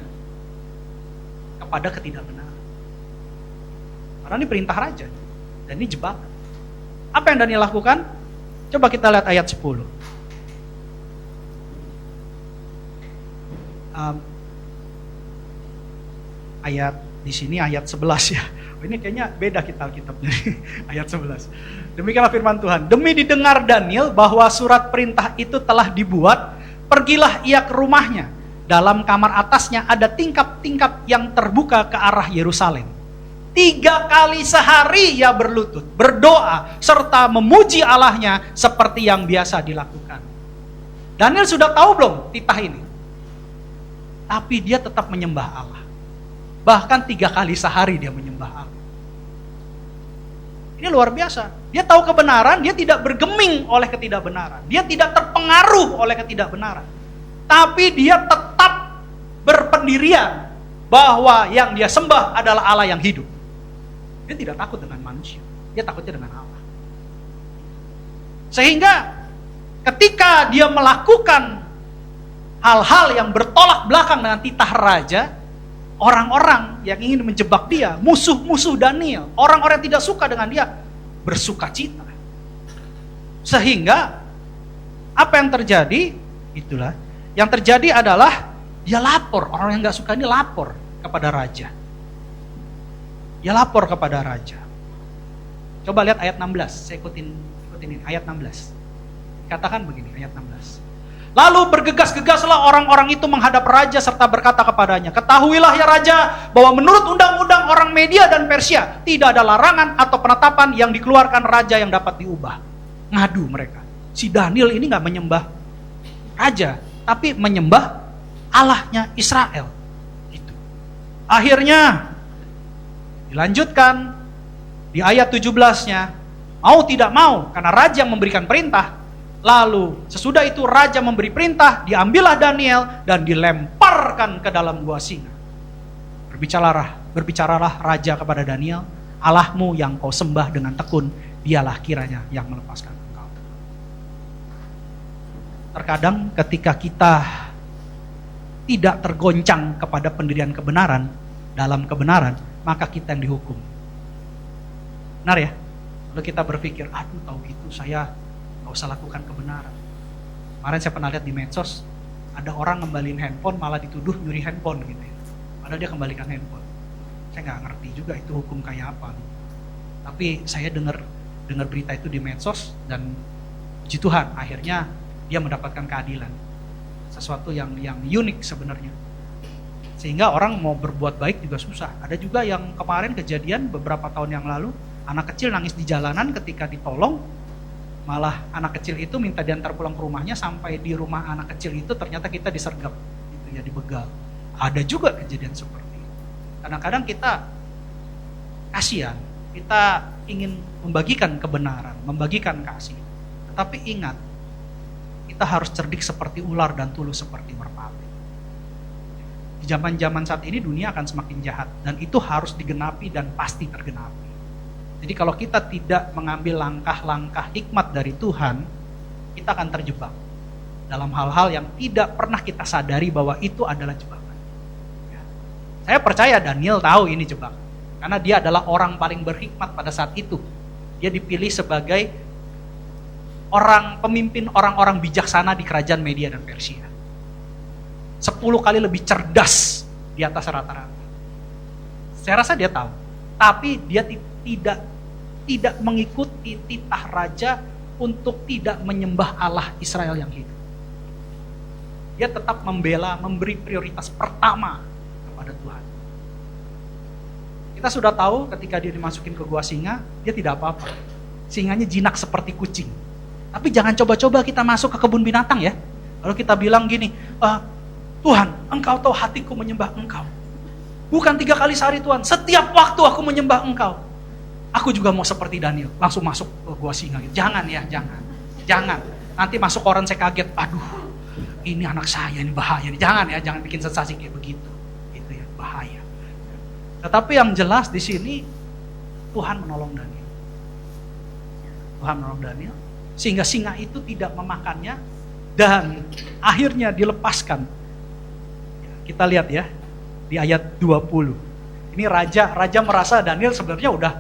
D: kepada ketidakbenaran. Karena ini perintah raja dan ini jebakan. Apa yang Daniel lakukan? Coba kita lihat ayat 10. Ayat di sini ayat 11 ya. Ini kayaknya beda kita Alkitabnya. Ayat 11. Demikianlah firman Tuhan. Demi didengar Daniel bahwa surat perintah itu telah dibuat, pergilah ia ke rumahnya. Dalam kamar atasnya ada tingkap-tingkap yang terbuka ke arah Yerusalem. 3 kali sehari ia berlutut, berdoa, serta memuji Allahnya seperti yang biasa dilakukan. Daniel sudah tahu belum titah ini? Tapi dia tetap menyembah Allah. Bahkan 3 kali sehari dia menyembah Allah. Ini luar biasa. Dia tahu kebenaran, dia tidak bergeming oleh ketidakbenaran. Dia tidak terpengaruh oleh ketidakbenaran. Tapi dia tetap berpendirian bahwa yang dia sembah adalah Allah yang hidup. Dia tidak takut dengan manusia, dia takutnya dengan Allah. Sehingga ketika dia melakukan hal-hal yang bertolak belakang dengan titah raja, orang-orang yang ingin menjebak dia, musuh-musuh Daniel, orang-orang yang tidak suka dengan dia, bersuka cita. Sehingga apa yang terjadi? Itulah yang terjadi adalah dia lapor. Orang yang gak suka ini lapor kepada raja. Dia lapor kepada raja. Coba lihat ayat 16. Saya ikutin ini, ayat 16. Katakan begini, ayat 16. Lalu bergegas-gegaslah orang-orang itu menghadap raja serta berkata kepadanya, ketahuilah ya raja, bahwa menurut undang-undang orang Media dan Persia, tidak ada larangan atau penetapan yang dikeluarkan raja yang dapat diubah. Ngadu mereka. Si Daniel ini gak menyembah raja, tapi menyembah Allahnya Israel. Gitu. Akhirnya dilanjutkan di ayat 17-nya, mau tidak mau, karena raja yang memberikan perintah. Lalu sesudah itu raja memberi perintah, diambillah Daniel dan dilemparkan ke dalam gua singa. Berbicaralah raja kepada Daniel, Allahmu yang kau sembah dengan tekun, dialah kiranya yang melepaskan engkau. Terkadang ketika kita tidak tergoncang kepada pendirian kebenaran, dalam kebenaran, maka kita yang dihukum. Benar ya? Lalu kita berpikir, aduh tahu gitu saya gak usah lakukan kebenaran. Kemarin saya pernah lihat di medsos, ada orang ngembaliin handphone malah dituduh nyuri handphone gitu ya. Padahal dia kembalikan handphone. Saya gak ngerti juga itu hukum kayak apa. Tapi saya dengar berita itu di medsos dan puji Tuhan akhirnya dia mendapatkan keadilan. Sesuatu yang unik sebenarnya. Sehingga orang mau berbuat baik juga susah. Ada juga yang kemarin kejadian beberapa tahun yang lalu, anak kecil nangis di jalanan ketika ditolong, malah anak kecil itu minta diantar pulang ke rumahnya, sampai di rumah anak kecil itu ternyata kita disergap, gitu ya, dibegal. Ada juga kejadian seperti itu. Kadang-kadang kita kasihan, kita ingin membagikan kebenaran, membagikan kasih. Tetapi ingat, kita harus cerdik seperti ular dan tulus seperti merpati. Di zaman-zaman saat ini dunia akan semakin jahat, dan itu harus digenapi dan pasti tergenapi. Jadi kalau kita tidak mengambil langkah-langkah hikmat dari Tuhan, kita akan terjebak dalam hal-hal yang tidak pernah kita sadari bahwa itu adalah jebakan. Ya. Saya percaya Daniel tahu ini jebakan, karena dia adalah orang paling berhikmat pada saat itu. Dia dipilih sebagai pemimpin orang-orang bijaksana di kerajaan Media dan Persia. 10 kali lebih cerdas di atas rata-rata. Saya rasa dia tahu, tapi dia tidak mengikuti titah raja untuk tidak menyembah Allah Israel yang hidup. Dia tetap memberi prioritas pertama kepada Tuhan. Kita sudah tahu ketika dia dimasukin ke gua singa, dia tidak apa-apa. Singanya jinak seperti kucing. Tapi jangan coba-coba kita masuk ke kebun binatang ya. Lalu kita bilang gini, Tuhan, engkau tahu hatiku menyembah engkau. Bukan 3 kali sehari Tuhan, setiap waktu aku menyembah engkau. Aku juga mau seperti Daniel, langsung masuk ke gua singa. Jangan ya, jangan. Nanti masuk koran saya kaget, aduh, ini anak saya, ini bahaya. Jangan bikin sensasi kayak begitu. Itu ya, bahaya. Tetapi yang jelas di sini, Tuhan menolong Daniel. Sehingga singa itu tidak memakannya, dan akhirnya dilepaskan. Kita lihat ya, di ayat 20. Ini raja merasa Daniel sebenarnya udah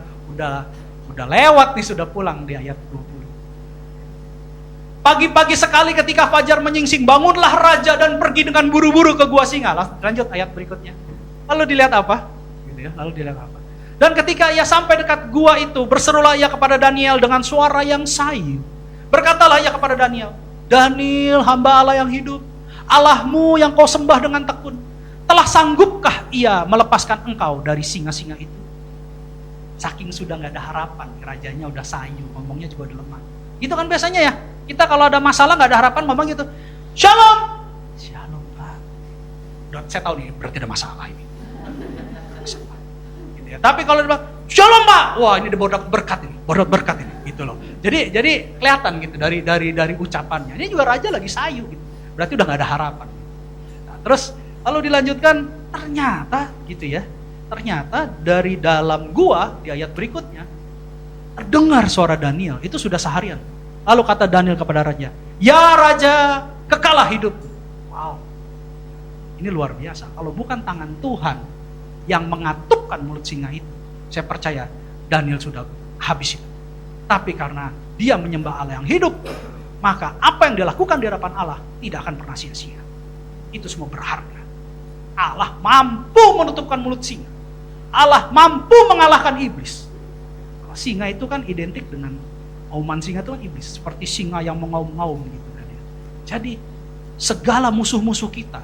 D: lewat nih, sudah pulang di ayat 20. Pagi-pagi sekali ketika fajar menyingsing, bangunlah raja dan pergi dengan buru-buru ke gua singa. Lanjut ayat berikutnya. Lalu dilihat apa? Gitu ya, Dan ketika ia sampai dekat gua itu, berserulah ia kepada Daniel dengan suara yang sayu. Berkatalah ia kepada Daniel, Daniel, hamba Allah yang hidup, Allahmu yang kau sembah dengan tekun, telah sanggupkah ia melepaskan engkau dari singa-singa itu? Saking sudah gak ada harapan, rajanya udah sayu, ngomongnya juga udah lemah. Gitu kan biasanya ya, kita kalau ada masalah gak ada harapan ngomong gitu, Shalom Pak. Udah, saya tahu nih berarti ada masalah ini. Ya, tapi kalau dia bilang, "Shalom, Pak." Wah, ini dapat berkat ini, gitu loh. Jadi kelihatan gitu dari ucapannya. Ini juga raja lagi sayu gitu. Berarti udah nggak ada harapan. Nah, terus lalu dilanjutkan, ternyata gitu ya. Ternyata dari dalam gua di ayat berikutnya terdengar suara Daniel. Itu sudah seharian. Lalu kata Daniel kepada raja, "Ya raja, kekalah hidup." Wow. Ini luar biasa. Kalau bukan tangan Tuhan yang mengatupkan mulut singa itu, saya percaya Daniel sudah habis itu. Tapi karena dia menyembah Allah yang hidup, maka apa yang dia lakukan di hadapan Allah tidak akan pernah sia-sia. Itu semua berharga. Allah mampu menutupkan mulut singa. Allah mampu mengalahkan iblis. Singa itu kan identik dengan auman singa itu kan iblis, seperti singa yang mengaum-ngaum gitu kan ya. Jadi segala musuh-musuh kita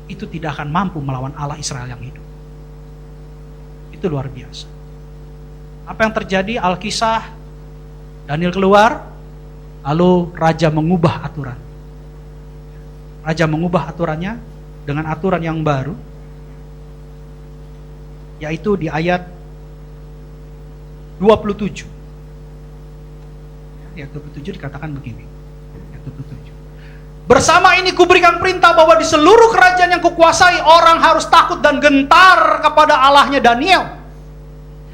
D: itu tidak akan mampu melawan Allah Israel yang hidup. Itu luar biasa. Apa yang terjadi? Alkisah, Daniel keluar, lalu raja mengubah aturan. Raja mengubah aturannya dengan aturan yang baru, yaitu di ayat 27. Ayat 27 dikatakan begini. Ayat 27. "Bersama ini kuberikan perintah bahwa di seluruh kerajaan yang kukuasai orang harus takut dan gentar kepada Allahnya Daniel.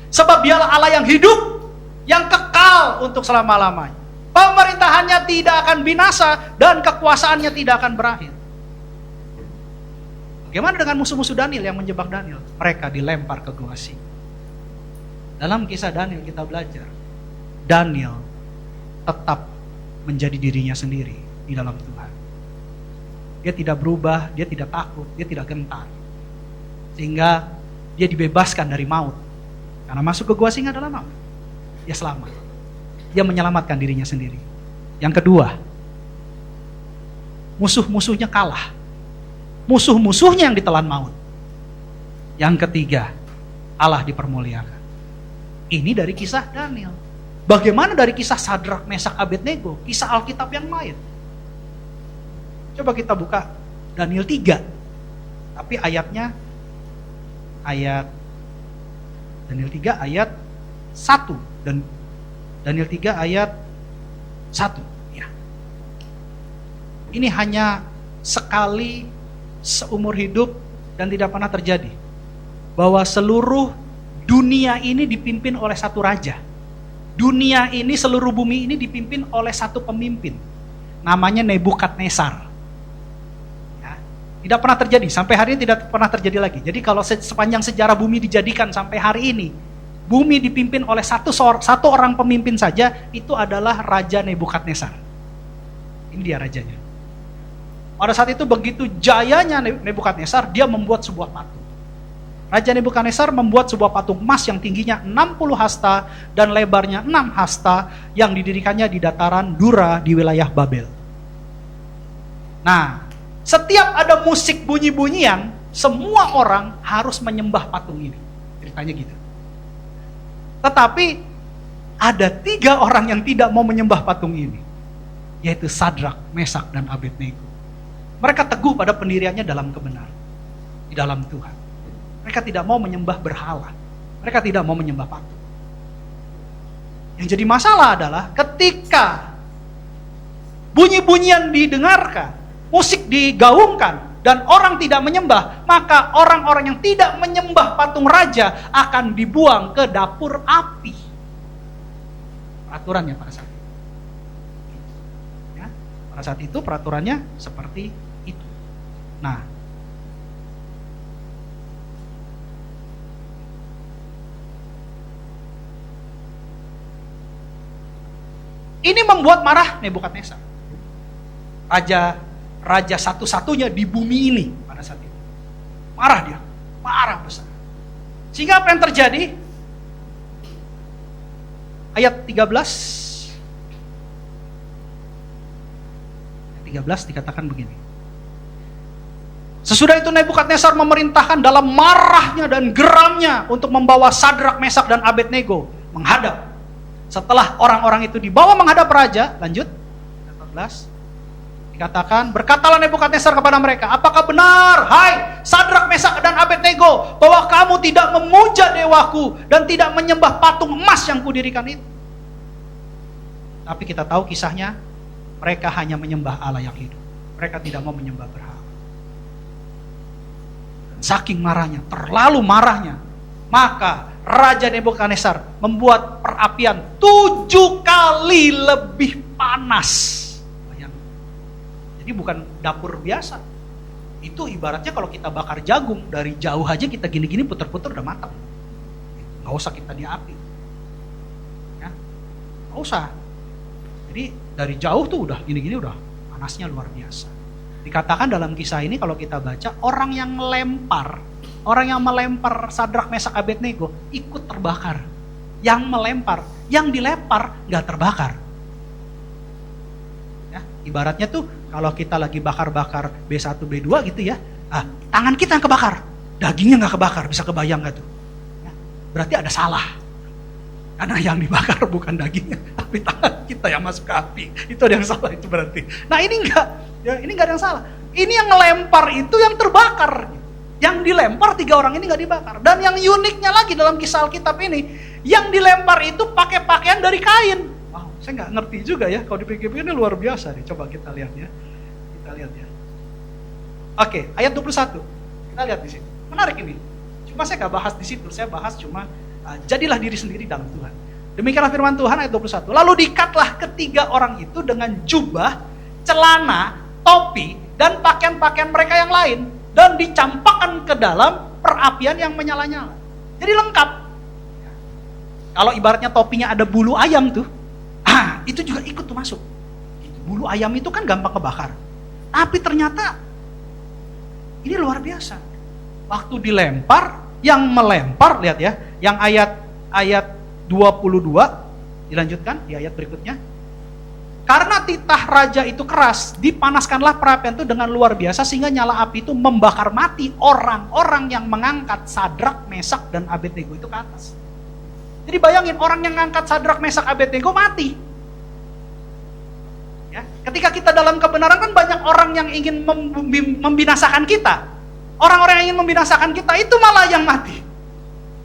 D: Sebab dialah Allah yang hidup, yang kekal untuk selama-lamanya. Pemerintahannya tidak akan binasa dan kekuasaannya tidak akan berakhir." Bagaimana dengan musuh-musuh Daniel yang menjebak Daniel? Mereka dilempar ke gua singa. Dalam kisah Daniel kita belajar, Daniel tetap menjadi dirinya sendiri di dalam Tuhan. Dia tidak berubah, dia tidak takut, dia tidak gentar. Sehingga dia dibebaskan dari maut. Karena masuk ke gua singa adalah maut. Dia selamat. Dia menyelamatkan dirinya sendiri. Yang kedua, musuh-musuhnya kalah. Musuh-musuhnya yang ditelan maut. Yang ketiga, Allah dipermuliakan. Ini dari kisah Daniel. Bagaimana dari kisah Sadrak, Mesak, Abednego? Kisah Alkitab yang lain. Coba kita buka Daniel 3. Tapi ayatnya Daniel 3 ayat 1 dan Daniel 3 ayat 1 ya. Ini hanya sekali seumur hidup dan tidak pernah terjadi bahwa seluruh dunia ini dipimpin oleh satu raja. Dunia ini, seluruh bumi ini dipimpin oleh satu pemimpin. Namanya Nebukadnezar. Ya, tidak pernah terjadi, sampai hari ini tidak pernah terjadi lagi. Jadi kalau sepanjang sejarah bumi dijadikan sampai hari ini, bumi dipimpin oleh satu orang pemimpin saja, itu adalah Raja Nebukadnezar. Ini dia rajanya. Pada saat itu begitu jayanya Nebukadnezar, dia membuat sebuah patung. Raja Nebukadnezar membuat sebuah patung emas yang tingginya 60 hasta dan lebarnya 6 hasta yang didirikannya di dataran Dura di wilayah Babel. Nah, setiap ada musik bunyi-bunyian, semua orang harus menyembah patung ini. Ceritanya gitu. Tetapi ada 3 orang yang tidak mau menyembah patung ini, yaitu Sadrak, Mesak, dan Abednego. Mereka teguh pada pendiriannya dalam kebenaran, di dalam Tuhan. Mereka tidak mau menyembah berhala. Mereka tidak mau menyembah patung. Yang jadi masalah adalah ketika bunyi-bunyian didengarkan, musik digaungkan, dan orang tidak menyembah, maka orang-orang yang tidak menyembah patung raja akan dibuang ke dapur api. Peraturannya pada saat itu. Ya, pada saat itu peraturannya seperti itu. Nah, ini membuat marah Nebukadnezar. Raja satu-satunya di bumi ini pada saat itu. Marah dia, marah besar. Sehingga apa yang terjadi? Ayat 13 dikatakan begini. Sesudah itu Nebukadnezar memerintahkan dalam marahnya dan geramnya untuk membawa Sadrak, Mesak, dan Abednego menghadap. Setelah orang-orang itu dibawa menghadap raja, lanjut 14, Dikatakan, berkatalah Nebukadnezar kepada mereka, apakah benar, hai Sadrak, Mesak, dan Abednego, bahwa kamu tidak memuja dewaku dan tidak menyembah patung emas yang kudirikan itu? Tapi kita tahu kisahnya, mereka hanya menyembah Allah yang hidup. Mereka tidak mau menyembah berhala. Saking marahnya, terlalu marahnya, maka Raja Nebukadnezar membuat perapian 7 kali lebih panas. Jadi bukan dapur biasa. Itu ibaratnya kalau kita bakar jagung, dari jauh aja kita gini-gini puter-puter udah matang. Gak usah kita di api. Ya, gak usah. Jadi dari jauh tuh udah gini-gini udah panasnya luar biasa. Dikatakan dalam kisah ini kalau kita baca, orang yang melempar Sadrak, Mesak, Abednego ikut terbakar. Yang melempar, yang dilempar gak terbakar. Ya, ibaratnya tuh kalau kita lagi bakar-bakar B1, B2 gitu ya, tangan kita yang kebakar, dagingnya gak kebakar, bisa kebayang gak tuh? Ya, berarti ada salah. Karena yang dibakar bukan dagingnya, tapi tangan kita yang masuk ke api. Itu ada yang salah itu berarti. Nah ini enggak, ya, ini enggak ada yang salah. Ini yang ngelempar itu yang terbakar. Yang dilempar 3 orang ini enggak dibakar. Dan yang uniknya lagi dalam kisah Alkitab ini, yang dilempar itu pakai pakaian dari kain. Wow, saya nggak ngerti juga ya. Kalau dipikir-pikir ini luar biasa nih. Coba kita lihat ya. Kita lihat ya. Oke, ayat 21. Kita lihat di sini. Menarik ini. Cuma saya nggak bahas di situ. Saya bahas cuma jadilah diri sendiri dalam Tuhan. Demikianlah firman Tuhan ayat 21. Lalu diikatlah ketiga orang itu dengan jubah, celana, topi, dan pakaian-pakaian mereka yang lain. Dan dicampakkan ke dalam perapian yang menyala-nyala. Jadi lengkap. Kalau ibaratnya topinya ada bulu ayam tuh, itu juga ikut tuh masuk. Bulu ayam itu kan gampang kebakar. Tapi ternyata ini luar biasa. Waktu dilempar, yang melempar, lihat ya, yang ayat 22, dilanjutkan di ayat berikutnya. Karena titah raja itu keras, dipanaskanlah perapian itu dengan luar biasa, sehingga nyala api itu membakar mati orang-orang yang mengangkat Sadrak, Mesak, dan Abednego itu ke atas. Jadi bayangin, orang yang ngangkat Sadrak, Mesak, Abednego mati. Ya, ketika kita dalam kebenaran kan banyak orang yang ingin membinasakan kita. Orang-orang yang ingin membinasakan kita itu malah yang mati.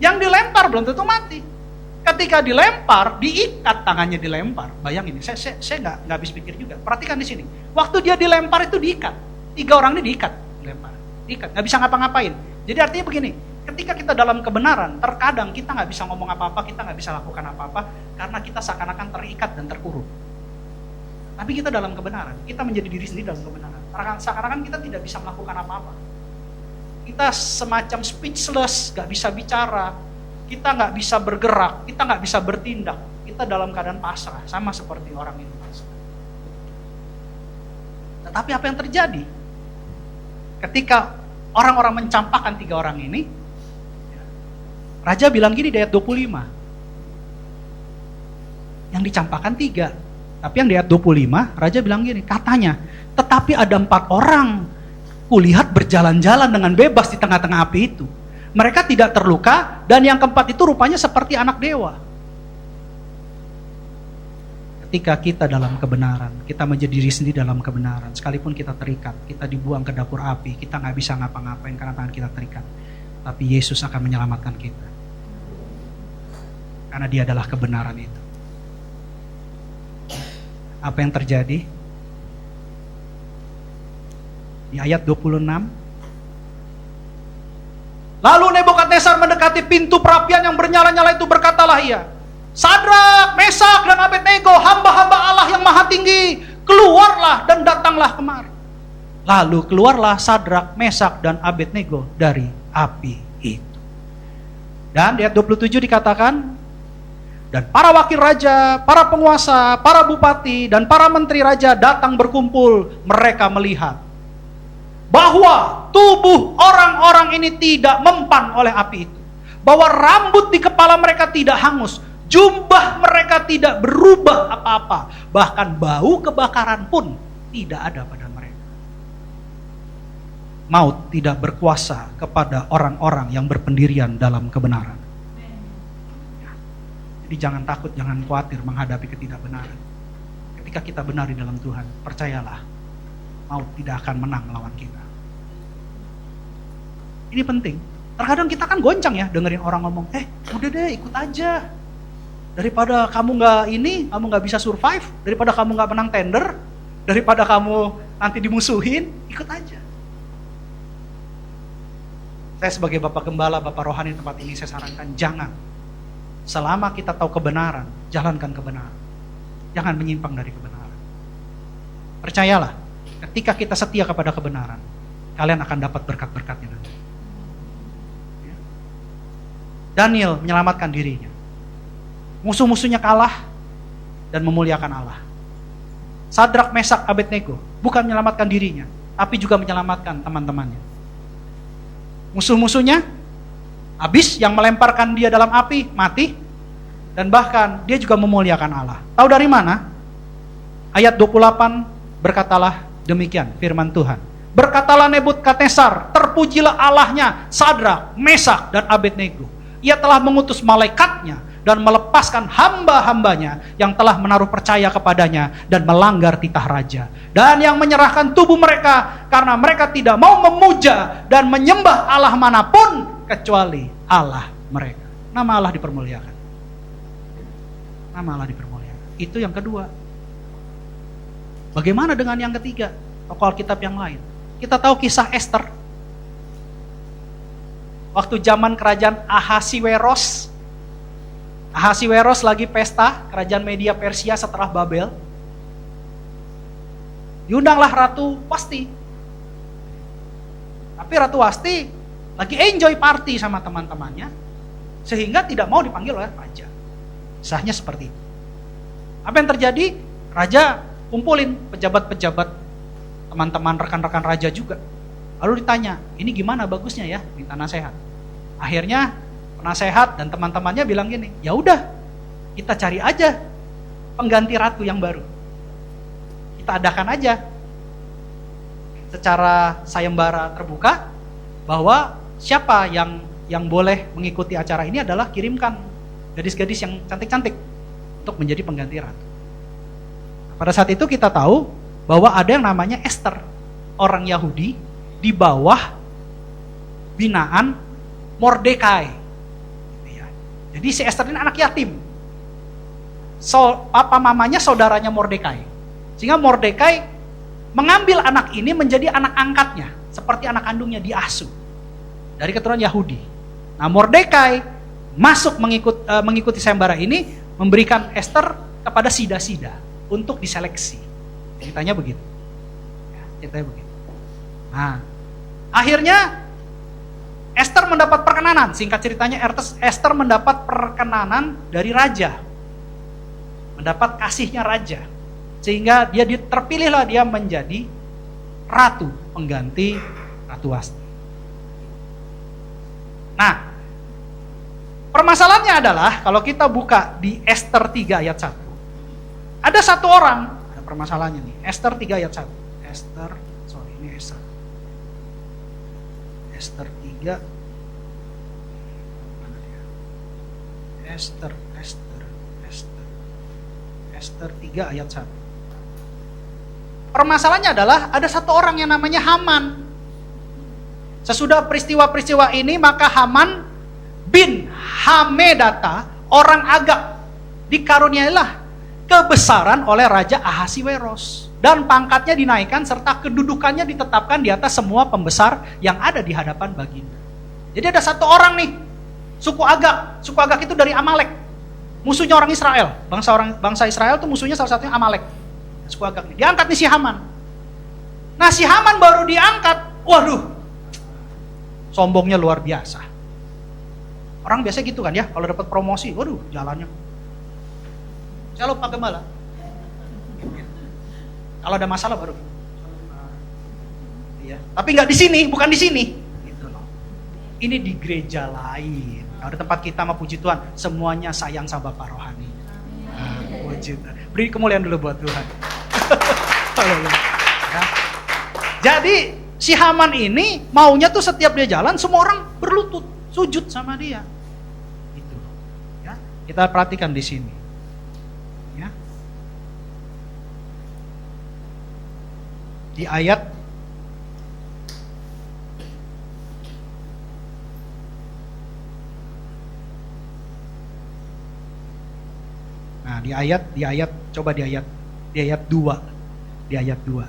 D: Yang dilempar belum tentu mati. Ketika dilempar, diikat tangannya dilempar. Bayangin, saya nggak habis pikir juga. Perhatikan di sini. Waktu dia dilempar itu diikat. 3 orang ini diikat, dilempar, diikat, nggak bisa ngapa-ngapain. Jadi artinya begini, ketika kita dalam kebenaran, terkadang kita nggak bisa ngomong apa-apa, kita nggak bisa lakukan apa-apa, karena kita seakan-akan terikat dan terkurung. Tapi kita dalam kebenaran, kita menjadi diri sendiri dalam kebenaran. Seakan-akan kita tidak bisa melakukan apa-apa. Kita semacam speechless, nggak bisa bicara, kita nggak bisa bergerak, kita nggak bisa bertindak, kita dalam keadaan pasrah, sama seperti orang ini pasrah. Tetapi apa yang terjadi? Ketika orang-orang mencampakkan 3 orang ini, Raja bilang gini di ayat 25, yang dicampakkan 3, tapi yang di ayat 25, Raja bilang gini, katanya, tetapi ada 4 orang, kulihat berjalan-jalan dengan bebas di tengah-tengah api itu. Mereka tidak terluka, dan yang keempat itu rupanya seperti anak dewa. Ketika kita dalam kebenaran, kita menjadi diri sendiri dalam kebenaran, sekalipun kita terikat, kita dibuang ke dapur api, kita nggak bisa ngapa-ngapain karena tangan kita terikat. Tapi Yesus akan menyelamatkan kita. Karena Dia adalah kebenaran itu. Apa yang terjadi? Di ayat 26, lalu Nebukadnezar mendekati pintu perapian yang bernyala-nyala itu, berkatalah ia, Sadrak, Mesak, dan Abednego, hamba-hamba Allah yang maha tinggi, keluarlah dan datanglah kemari. Lalu keluarlah Sadrak, Mesak, dan Abednego dari api itu. Dan di ayat 27 dikatakan, dan para wakil raja, para penguasa, para bupati, dan para menteri raja datang berkumpul. Mereka melihat bahwa tubuh orang-orang ini tidak mempan oleh api itu, bahwa rambut di kepala mereka tidak hangus, jubah mereka tidak berubah apa-apa, bahkan bau kebakaran pun tidak ada pada mereka. Maut tidak berkuasa kepada orang-orang yang berpendirian dalam kebenaran. Jadi jangan takut, jangan khawatir menghadapi ketidakbenaran. Ketika kita benar di dalam Tuhan, percayalah, maut tidak akan menang melawan kita. Ini penting. Terkadang kita kan goncang ya dengerin orang ngomong, udah deh ikut aja. Daripada kamu kamu nggak bisa survive, daripada kamu nggak menang tender, daripada kamu nanti dimusuhin, ikut aja. Saya sebagai Bapak Gembala, Bapak Rohani tempat ini, saya sarankan jangan. Selama kita tahu kebenaran, jalankan kebenaran. Jangan menyimpang dari kebenaran. Percayalah, ketika kita setia kepada kebenaran, kalian akan dapat berkat-berkatnya nanti. Daniel menyelamatkan dirinya. Musuh-musuhnya kalah dan memuliakan Allah. Sadrak, Mesak, Abednego bukan menyelamatkan dirinya, tapi juga menyelamatkan teman-temannya. Musuh-musuhnya habis, yang melemparkan dia dalam api mati, dan bahkan dia juga memuliakan Allah. Tahu dari mana? Ayat 28 berkatalah demikian firman Tuhan. Berkatalah Nebukadnezar, terpujilah Allahnya Sadrak, Mesak, dan Abednego. Ia telah mengutus malaikatnya dan melepaskan hamba-hambanya yang telah menaruh percaya kepadanya dan melanggar titah raja, dan yang menyerahkan tubuh mereka karena mereka tidak mau memuja dan menyembah Allah manapun kecuali Allah mereka. Nama Allah dipermuliakan. Nama Allah dipermuliakan. Itu yang kedua. Bagaimana dengan yang ketiga? Tokoh Alkitab yang lain. Kita tahu kisah Esther. Waktu zaman kerajaan Ahasiweros lagi pesta, kerajaan Media Persia setelah Babel. Diundanglah Ratu Wasti. Tapi Ratu Wasti lagi enjoy party sama teman-temannya, sehingga tidak mau dipanggil oleh raja. Sahnya seperti itu. Apa yang terjadi? Raja kumpulin pejabat-pejabat, teman-teman rekan-rekan raja juga. Lalu ditanya, ini gimana bagusnya ya? Minta nasihat. Akhirnya penasehat dan teman-temannya bilang gini, ya udah, kita cari aja pengganti ratu yang baru. Kita adakan aja secara sayembara terbuka bahwa siapa yang boleh mengikuti acara ini adalah kirimkan gadis-gadis yang cantik-cantik untuk menjadi pengganti ratu. Pada saat itu kita tahu bahwa ada yang namanya Esther, orang Yahudi di bawah binaan Mordekai. Jadi si Esther ini anak yatim. Papa mamanya saudaranya Mordekai. Sehingga Mordekai mengambil anak ini menjadi anak angkatnya, seperti anak kandungnya, diasuh dari keturunan Yahudi. Nah, Mordekai masuk mengikuti sayembara ini, memberikan Esther kepada sida-sida untuk diseleksi. Ceritanya begitu. Nah, akhirnya Esther mendapat perkenanan. Singkat ceritanya, Esther mendapat perkenanan dari raja, mendapat kasihnya raja, sehingga terpilihlah dia menjadi ratu pengganti Ratu Wasti. Nah, permasalahannya adalah kalau kita buka di Esther 3 ayat 1, ada satu orang, ada permasalahannya nih. Esther 3 ayat 1. Esther 3 ayat 1. Permasalahannya adalah ada satu orang yang namanya Haman. Sesudah peristiwa-peristiwa ini, maka Haman bin Hamedata, orang Agag, dikaruniailah kebesaran oleh Raja Ahasiweros, dan pangkatnya dinaikkan serta kedudukannya ditetapkan di atas semua pembesar yang ada di hadapan baginda. Jadi ada satu orang nih, suku Agag. Suku Agag itu dari Amalek, musuhnya orang Israel. Bangsa Israel itu musuhnya salah satunya Amalek. Suku Agag nih, diangkat nih si Haman. Nah, si Haman baru diangkat, waduh, sombongnya luar biasa. Orang biasa gitu kan ya, kalau dapat promosi, waduh, jalannya. Saya lupa gembala. Kalau ada masalah baru. Iya. Tapi nggak di sini, bukan di sini. Gitu loh. Ini di gereja lain. Kalau di tempat kita sama puji Tuhan, semuanya sayang sama Bapak Rohani. Puji Tuhan. Beri kemuliaan dulu buat Tuhan. Ya. Jadi si Haman ini maunya tuh setiap dia jalan, semua orang berlutut, sujud sama dia. Gitu. Ya. Kita perhatikan di sini. di ayat coba di ayat 2. Di ayat 2.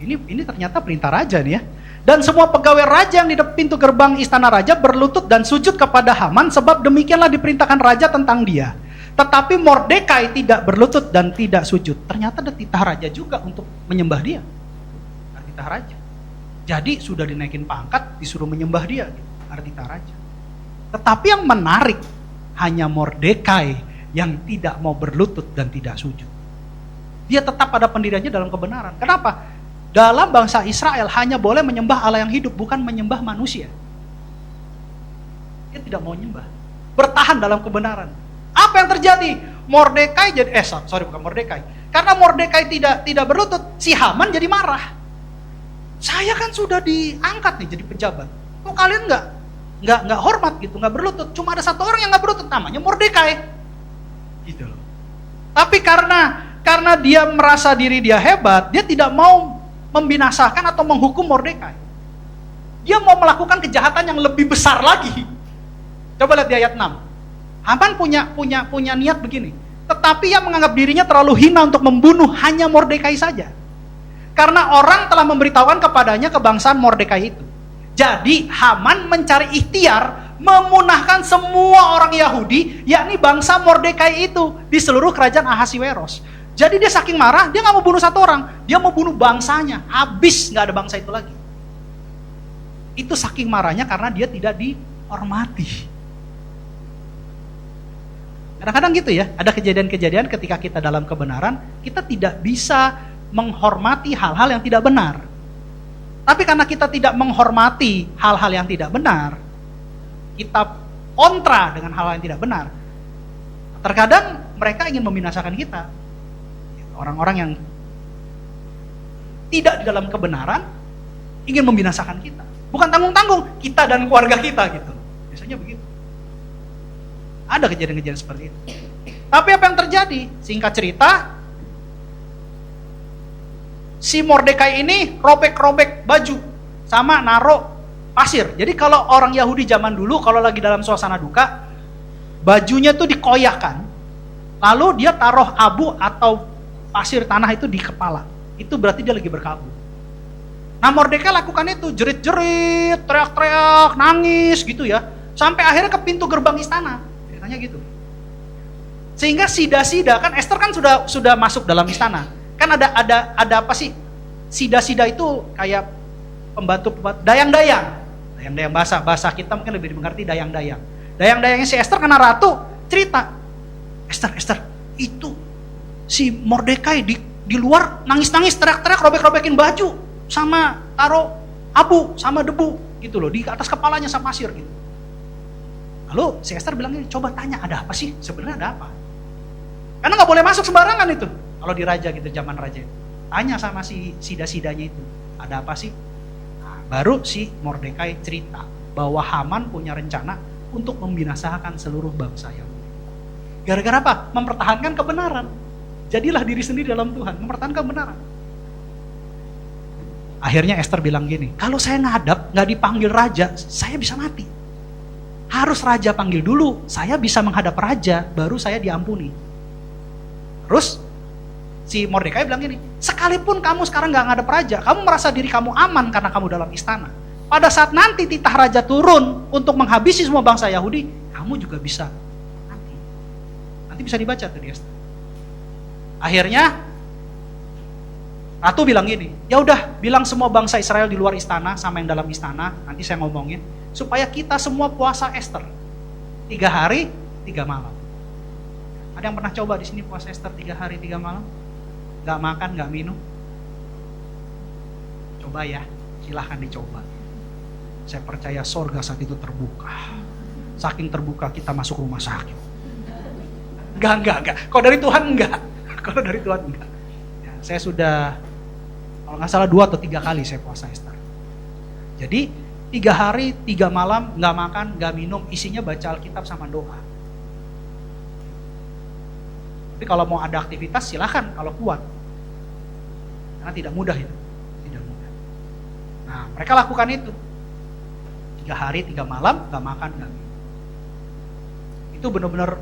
D: Ini ternyata perintah raja nih ya. Dan semua pegawai raja yang di pintu gerbang istana raja berlutut dan sujud kepada Haman, sebab demikianlah diperintahkan raja tentang dia. Tetapi Mordekai tidak berlutut dan tidak sujud. Ternyata ada titah raja juga untuk menyembah dia. Ada titah raja. Jadi sudah dinaikin pangkat, disuruh menyembah dia. Ada titah raja. Tetapi yang menarik, hanya Mordekai yang tidak mau berlutut dan tidak sujud. Dia tetap pada pendiriannya dalam kebenaran. Kenapa? Dalam bangsa Israel hanya boleh menyembah Allah yang hidup, bukan menyembah manusia. Dia tidak mau menyembah. Bertahan dalam kebenaran. Apa yang terjadi? Mordekai jadi bukan Mordekai. Karena Mordekai tidak berlutut, si Haman jadi marah. Saya kan sudah diangkat nih jadi pejabat. Kok kalian nggak hormat gitu, nggak berlutut? Cuma ada satu orang yang nggak berlutut, namanya Mordekai. Gitu loh. Tapi karena dia merasa diri dia hebat, dia tidak mau membinasakan atau menghukum Mordekai. Dia mau melakukan kejahatan yang lebih besar lagi. Coba lihat di ayat 6. Haman punya niat begini. Tetapi ia menganggap dirinya terlalu hina untuk membunuh hanya Mordekai saja. Karena orang telah memberitahukan kepadanya kebangsaan Mordekai itu. Jadi Haman mencari ikhtiar memunahkan semua orang Yahudi, yakni bangsa Mordekai itu di seluruh kerajaan Ahasiweros. Jadi dia saking marah, dia nggak mau bunuh satu orang, dia mau bunuh bangsanya, habis nggak ada bangsa itu lagi. Itu saking marahnya karena dia tidak dihormati. Kadang-kadang gitu ya, ada kejadian-kejadian ketika kita dalam kebenaran, kita tidak bisa menghormati hal-hal yang tidak benar. Tapi karena kita tidak menghormati hal-hal yang tidak benar, kita kontra dengan hal-hal yang tidak benar. Terkadang mereka ingin membinasakan kita. Orang-orang yang tidak di dalam kebenaran ingin membinasakan kita. Bukan tanggung-tanggung, kita dan keluarga kita gitu. Biasanya begitu. Ada kejadian-kejadian seperti itu. Tapi apa yang terjadi? Singkat cerita, si Mordekai ini robek-robek baju sama naruh pasir. Jadi kalau orang Yahudi zaman dulu kalau lagi dalam suasana duka, bajunya tuh dikoyakkan. Lalu dia taruh abu atau pasir tanah itu di kepala. Itu berarti dia lagi berkabung. Nah Mordekai lakukan itu, jerit-jerit, teriak-teriak, nangis gitu ya. Sampai akhirnya ke pintu gerbang istana. Ceritanya gitu. Sehingga sida-sida, kan Esther kan sudah masuk dalam istana. Kan ada apa sih? Sida-sida itu kayak pembantu dayang-dayang. Dayang-dayang bahasa kita mungkin lebih dimengerti dayang-dayang. Dayang-dayangnya si Esther karena ratu cerita. Esther, itu si Mordekai di luar nangis-nangis, teriak-teriak, robek-robekin baju sama taruh abu sama debu gitu loh di atas kepalanya sama pasir gitu. Lalu si Esther bilang, coba tanya ada apa sih sebenarnya, ada apa? Karena nggak boleh masuk sembarangan itu kalau di raja gitu, zaman raja. Tanya sama si sida-sidanya itu, ada apa sih? Nah, baru si Mordekai cerita bahwa Haman punya rencana untuk membinasakan seluruh bangsa Yahudi. Gara-gara apa? Mempertahankan kebenaran. Jadilah diri sendiri dalam Tuhan, mempertahankan kebenaran. Akhirnya Esther bilang gini, kalau saya ngadap, nggak dipanggil raja, saya bisa mati. Harus raja panggil dulu, saya bisa menghadap raja, baru saya diampuni. Terus si Mordekai bilang gini, sekalipun kamu sekarang nggak ngadap raja, kamu merasa diri kamu aman karena kamu dalam istana. Pada saat nanti titah raja turun untuk menghabisi semua bangsa Yahudi, kamu juga bisa mati. Nanti bisa dibaca tuh di Esther. Akhirnya ratu bilang gini, ya udah bilang semua bangsa Israel di luar istana sama yang dalam istana, nanti saya ngomongin, supaya kita semua puasa Esther 3 hari 3 malam. Ada yang pernah coba di sini puasa Esther 3 hari 3 malam? Gak makan, gak minum? Coba ya, silahkan dicoba. Saya percaya sorga saat itu terbuka. Saking terbuka kita masuk rumah sakit. Enggak. Kalau dari Tuhan enggak. Kalau dari Tuhan enggak. Ya, saya sudah, kalau nggak salah 2 atau 3 kali saya puasa Esther. Jadi 3 hari 3 malam nggak makan, nggak minum, isinya baca Alkitab sama doa. Tapi kalau mau ada aktivitas silahkan kalau kuat. Karena tidak mudah itu. Tidak mudah. Nah, mereka lakukan itu. 3 hari, 3 malam, gak makan, gak minum. Itu benar-benar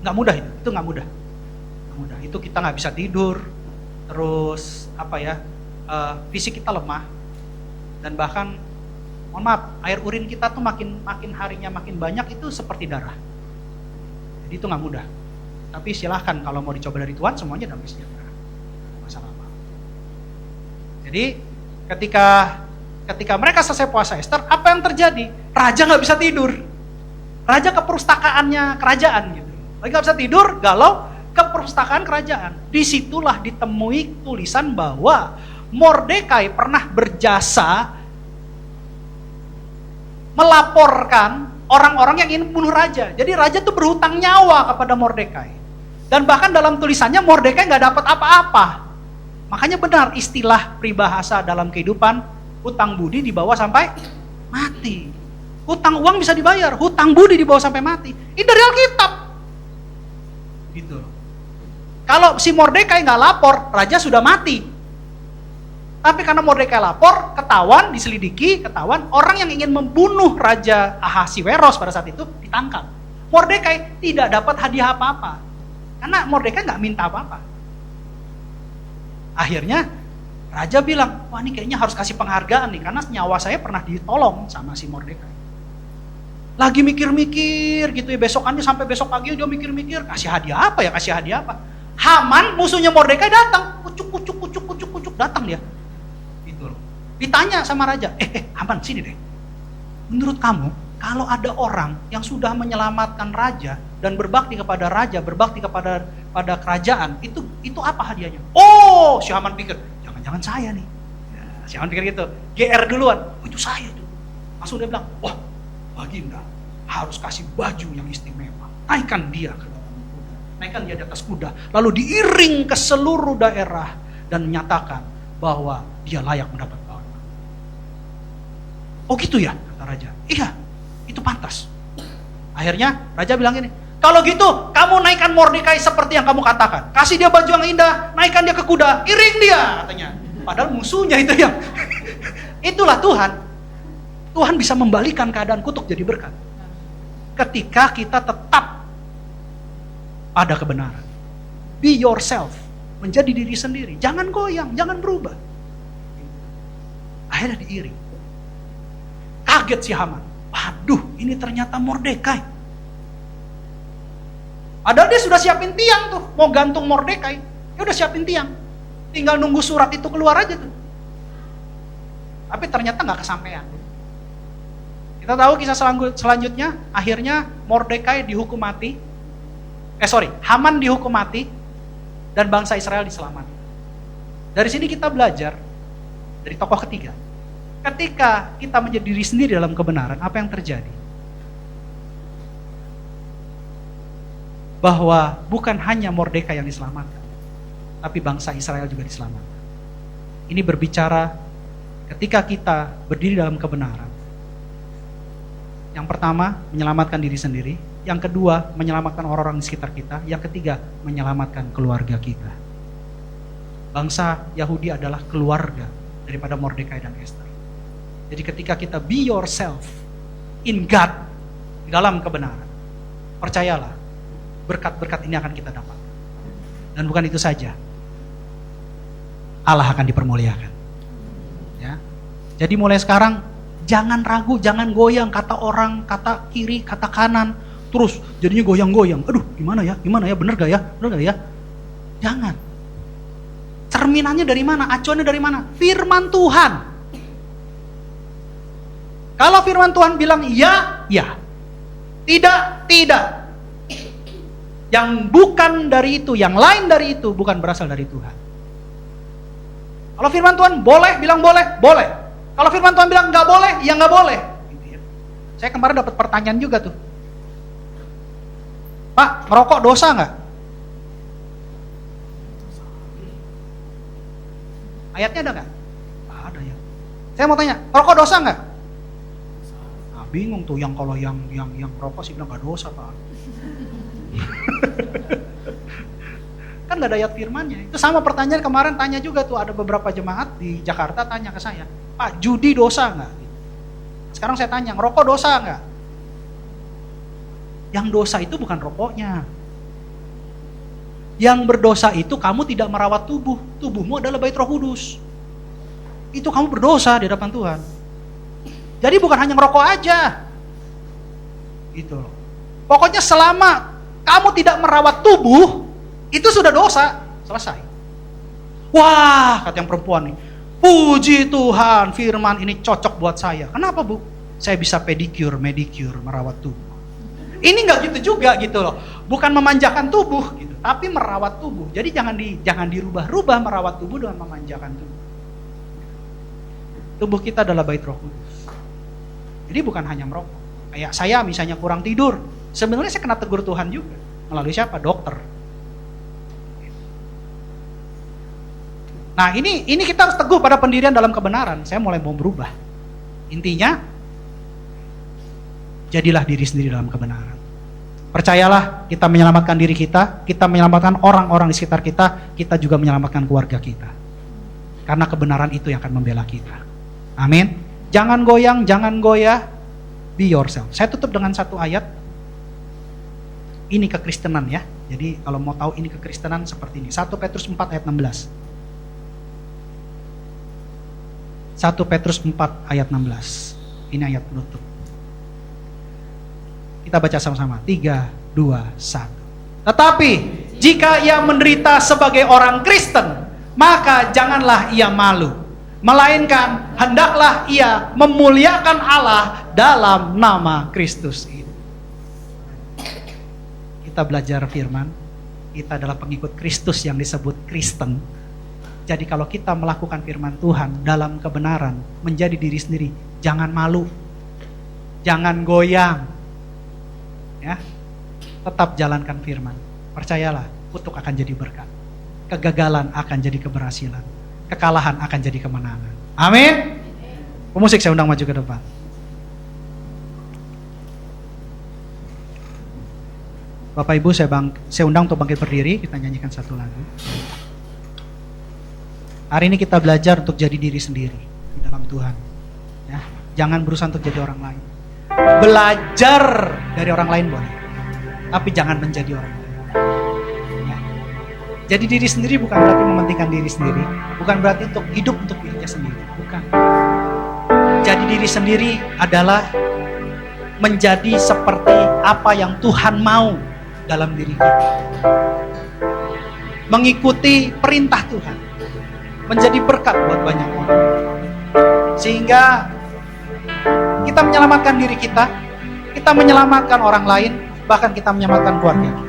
D: gak mudah itu gak mudah. Gak mudah. Itu kita gak bisa tidur, terus fisik kita lemah, dan bahkan, mohon maaf, air urin kita tuh makin harinya makin banyak, itu seperti darah. Jadi itu gak mudah. Tapi silahkan kalau mau dicoba dari Tuhan, semuanya damai sejahtera. Masalah apa? Jadi ketika mereka selesai puasa Ester, apa yang terjadi? Raja nggak bisa tidur. Raja ke perpustakaannya kerajaan gitu. Lagi nggak bisa tidur, galau, ke perpustakaan kerajaan. Disitulah ditemui tulisan bahwa Mordekai pernah berjasa melaporkan orang-orang yang ingin bunuh raja. Jadi raja tuh berhutang nyawa kepada Mordekai. Dan bahkan dalam tulisannya Mordekai nggak dapat apa-apa. Makanya benar istilah peribahasa dalam kehidupan, hutang budi dibawa sampai mati. Hutang uang bisa dibayar, hutang budi dibawa sampai mati. Ini dari Alkitab. Gitu. Kalau si Mordekai nggak lapor, raja sudah mati. Tapi karena Mordekai lapor, ketahuan, diselidiki, ketahuan orang yang ingin membunuh Raja Ahasiweros pada saat itu ditangkap. Mordekai tidak dapat hadiah apa-apa. Karena Mordekai nggak minta apa-apa. Akhirnya raja bilang, wah ini kayaknya harus kasih penghargaan nih, karena nyawa saya pernah ditolong sama si Mordekai. Lagi mikir-mikir gitu ya, besokannya sampai besok pagi dia mikir-mikir, kasih hadiah apa ya, kasih hadiah apa. Haman musuhnya Mordekai datang, kucuk datang dia. Gitu loh. Ditanya sama raja, Haman sini deh. Menurut kamu, kalau ada orang yang sudah menyelamatkan raja dan berbakti kepada raja, berbakti kepada kerajaan, itu apa hadiahnya? Oh, si Haman pikir, jangan-jangan saya nih. Ya, si Haman pikir gitu, GR duluan. Oh, itu saya itu. Langsung dia bilang, wah, Baginda harus kasih baju yang istimewa. Naikkan dia ke dalam kuda, naikkan dia di atas kuda, lalu diiring ke seluruh daerah dan menyatakan bahwa dia layak mendapat kemenangan. Oh gitu ya, kata raja. Iya, itu pantas. Akhirnya raja bilang gini, kalau gitu kamu naikkan Mordekai seperti yang kamu katakan. Kasih dia baju yang indah, naikkan dia ke kuda, iring dia katanya. Padahal musuhnya itu yang itulah Tuhan. Tuhan bisa membalikan keadaan kutuk jadi berkat. Ketika kita tetap pada kebenaran. Be yourself, menjadi diri sendiri. Jangan goyang, jangan berubah. Akhirnya diiring. Kaget si Haman. Waduh, ini ternyata Mordekai. Padahal dia sudah siapin tiang tuh, mau gantung Mordekai. Dia udah siapin tiang. Tinggal nunggu surat itu keluar aja tuh. Tapi ternyata nggak kesampaian. Kita tahu kisah selanjutnya, akhirnya Mordekai dihukum mati. Haman dihukum mati dan bangsa Israel diselamatkan. Dari sini kita belajar dari tokoh ketiga. Ketika kita menjadi diri sendiri dalam kebenaran, apa yang terjadi? Bahwa bukan hanya Mordekai yang diselamatkan, tapi bangsa Israel juga diselamatkan. Ini berbicara ketika kita berdiri dalam kebenaran. Yang pertama, menyelamatkan diri sendiri. Yang kedua, menyelamatkan orang-orang di sekitar kita. Yang ketiga, menyelamatkan keluarga kita. Bangsa Yahudi adalah keluarga daripada Mordekai dan Esther. Jadi ketika kita be yourself in God, di dalam kebenaran, percayalah, berkat-berkat ini akan kita dapat. Dan bukan itu saja, Allah akan dipermuliakan. Ya. Jadi mulai sekarang, jangan ragu, jangan goyang, kata orang, kata kiri, kata kanan, terus jadinya goyang-goyang. Aduh, gimana ya, bener gak ya? Jangan. Cerminannya dari mana? Acuannya dari mana? Firman Tuhan. Kalau firman Tuhan bilang ya, ya. Tidak, tidak. Yang bukan dari itu, yang lain dari itu, bukan berasal dari Tuhan. Kalau firman Tuhan boleh, bilang boleh, boleh. Kalau firman Tuhan bilang nggak boleh, ya nggak boleh. Saya kemarin dapat pertanyaan juga tuh. Pak, merokok dosa nggak? Ayatnya ada nggak? Ada ya. Saya mau tanya, merokok dosa nggak? Nah, bingung tuh yang kalau yang merokok sih bilang nggak dosa Pak. Kan gak ada ayat firmannya. Itu sama pertanyaan kemarin tanya juga tuh, ada beberapa jemaat di Jakarta tanya ke saya, Pak, judi dosa nggak? Sekarang saya tanya, ngerokok dosa nggak? Yang dosa itu bukan rokoknya. Yang berdosa itu kamu tidak merawat tubuh. Tubuhmu adalah bait Roh Kudus. Itu kamu berdosa di hadapan Tuhan. Jadi bukan hanya ngerokok aja. Gitu loh. Pokoknya selama kamu tidak merawat tubuh, itu sudah dosa. Selesai. Wah, kata yang perempuan nih, puji Tuhan, firman ini cocok buat saya. Kenapa, Bu? Saya bisa pedicure, medicure, merawat tubuh. Ini nggak gitu juga gitu loh. Bukan memanjakan tubuh gitu, tapi merawat tubuh. Jadi jangan dirubah-rubah merawat tubuh dengan memanjakan tubuh. Tubuh kita adalah bait Roh Kudus. Jadi bukan hanya merokok. Kayak saya misalnya kurang tidur, sebenarnya saya kena tegur Tuhan juga. Melalui siapa? Dokter. Nah ini kita harus teguh pada pendirian dalam kebenaran. Saya mulai mau berubah. Intinya, jadilah diri sendiri dalam kebenaran. Percayalah, kita menyelamatkan diri kita menyelamatkan orang-orang di sekitar kita juga menyelamatkan keluarga kita. Karena kebenaran itu yang akan membela kita. Amin. Jangan goyang, jangan goyah, be yourself. Saya tutup dengan satu ayat. Ini kekristenan ya. Jadi kalau mau tahu ini kekristenan seperti ini. 1 Petrus 4 ayat 16. 1 Petrus 4 ayat 16. Ini ayat penutup. Kita baca sama-sama. 3, 2, 1. Tetapi jika ia menderita sebagai orang Kristen, maka janganlah ia malu, melainkan hendaklah ia memuliakan Allah dalam nama Kristus itu. Kita belajar firman, kita adalah pengikut Kristus yang disebut Kristen. Jadi kalau kita melakukan firman Tuhan dalam kebenaran, menjadi diri sendiri, jangan malu, jangan goyang, ya, tetap jalankan firman. Percayalah, kutuk akan jadi berkat, kegagalan akan jadi keberhasilan, kekalahan akan jadi kemenangan. Amin. Pemusik saya undang maju ke depan. Bapak Ibu saya undang untuk bangkit berdiri, kita nyanyikan satu lagu. Hari ini kita belajar untuk jadi diri sendiri di dalam Tuhan. Ya, jangan berusaha untuk jadi orang lain. Belajar dari orang lain boleh, tapi jangan menjadi orang lain. Ya. Jadi diri sendiri bukan berarti mementingkan diri sendiri, bukan berarti untuk hidup untuk dirinya sendiri, bukan. Jadi diri sendiri adalah menjadi seperti apa yang Tuhan mau dalam diri kita. Mengikuti perintah Tuhan, menjadi berkat buat banyak orang. Sehingga kita menyelamatkan diri kita menyelamatkan orang lain, bahkan kita menyelamatkan keluarga kita.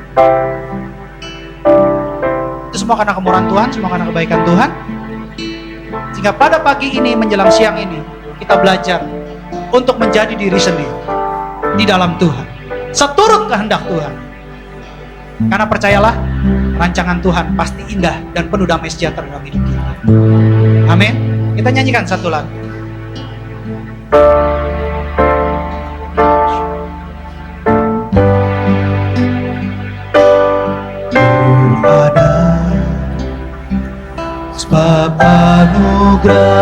D: Itu semua karena kemurahan Tuhan, semua karena kebaikan Tuhan. Sehingga pada pagi ini menjelang siang ini, kita belajar untuk menjadi diri sendiri di dalam Tuhan, seturut kehendak Tuhan. Karena percayalah, rancangan Tuhan pasti indah dan penuh damai sejahtera dalam hidup kita. Amin. Kita nyanyikan satu lagu. Ada sebab anugerah-Mu,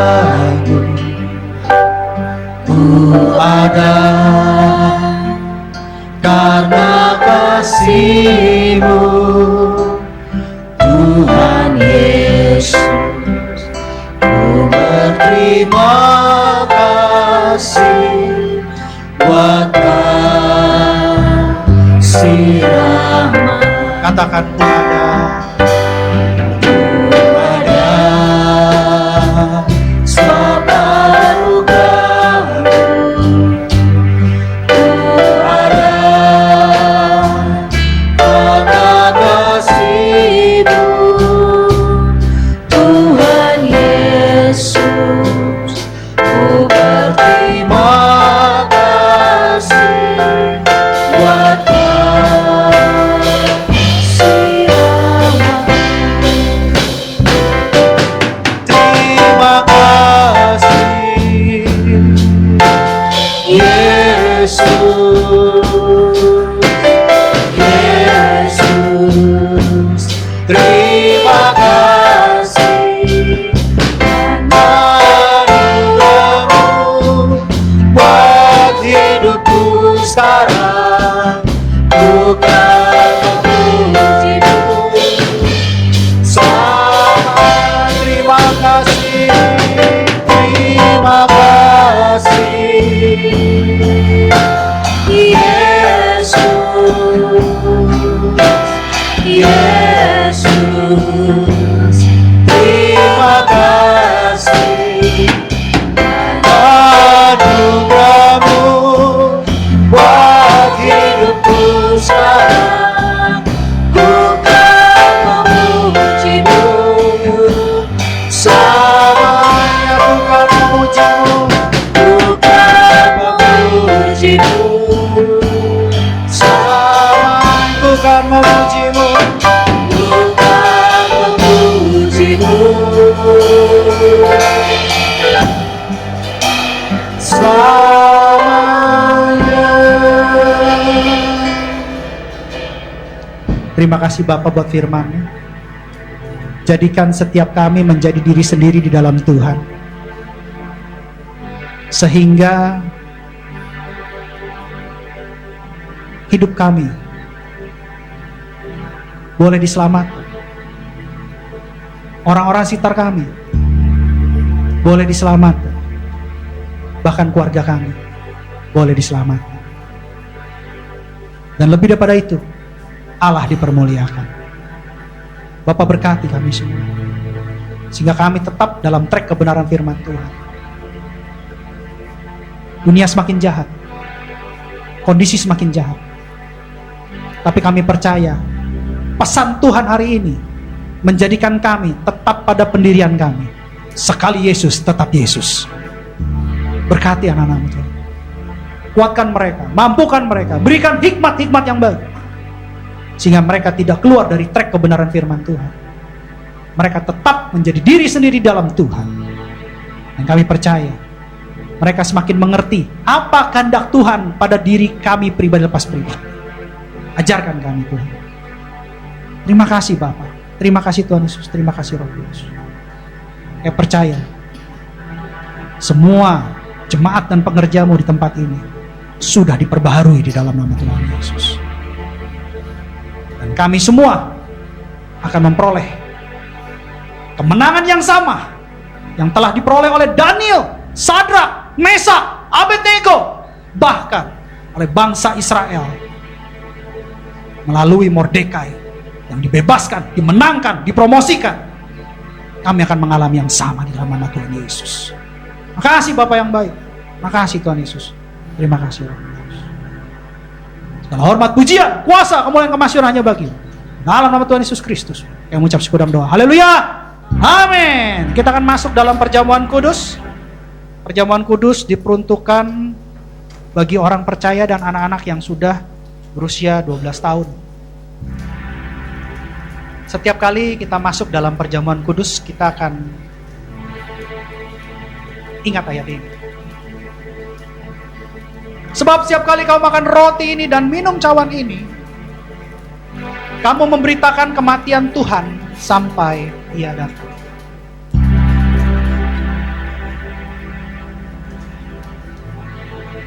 D: Ku ada karena kasih-Mu, Tuhan Yesus. Ku berterima kasih buat kasih rahmat. Katakan Ku ada, Ku ada sebab anugerah-Mu, Ku ada karena kasih-Mu, Tuhan Yesus. Ku berterima kasih buat kasih kasih, terima kasih.
E: Yesus,
D: Terima kasih anugerahmu buat hidupku sekarang. Ku kan memujimu, selamanya ku kan memujimu, ku kan memujimu, selamanya ku kan memujimu, ku kan memujimu. Selamanya. Terima kasih Bapak buat firman-Nya. Jadikan setiap kami menjadi diri sendiri di dalam Tuhan, sehingga hidup kami boleh diselamatkan. Orang-orang sekitar kami boleh diselamatkan. Bahkan keluarga kami boleh diselamatkan. Dan lebih daripada itu, Allah dipermuliakan. Bapak berkati kami semua, sehingga kami tetap dalam trek kebenaran firman Tuhan. Dunia semakin jahat, kondisi semakin jahat, tapi kami percaya pesan Tuhan hari ini menjadikan kami tetap pada pendirian kami. Sekali Yesus, tetap Yesus. Berkati anak-anak-Mu Tuhan. Kuatkan mereka, mampukan mereka, berikan hikmat-hikmat yang baik, sehingga mereka tidak keluar dari trek kebenaran firman Tuhan. Mereka tetap menjadi diri sendiri dalam Tuhan. Dan kami percaya mereka semakin mengerti apa kehendak Tuhan pada diri kami pribadi lepas pribadi. Ajarkan kami Tuhan. Terima kasih Bapa, terima kasih Tuhan Yesus, terima kasih Roh Kudus. Saya percaya semua jemaat dan pengerja-Mu di tempat ini sudah diperbaharui di dalam nama Tuhan Yesus. Dan kami semua akan memperoleh kemenangan yang sama yang telah diperoleh oleh Daniel, Sadrak, Mesak, Abednego, bahkan oleh bangsa Israel melalui Mordekai yang dibebaskan, dimenangkan, dipromosikan. Kami akan mengalami yang sama di dalam nama Tuhan Yesus. Makasih Bapa yang baik, makasih Tuhan Yesus, terima kasih Roh Kudus. Segala hormat, pujian, kuasa, kemuliaan, kemasyuran hanya bagi dalam nama Tuhan Yesus Kristus yang mengucap syukur dan doa. Haleluya, amin. Kita akan masuk dalam perjamuan kudus. Perjamuan kudus diperuntukkan bagi orang percaya dan anak-anak yang sudah berusia 12 tahun. Setiap kali kita masuk dalam perjamuan kudus, kita akan ingat ayat ini. Sebab setiap kali kamu makan roti ini dan minum cawan ini, kamu memberitakan kematian Tuhan sampai Ia datang.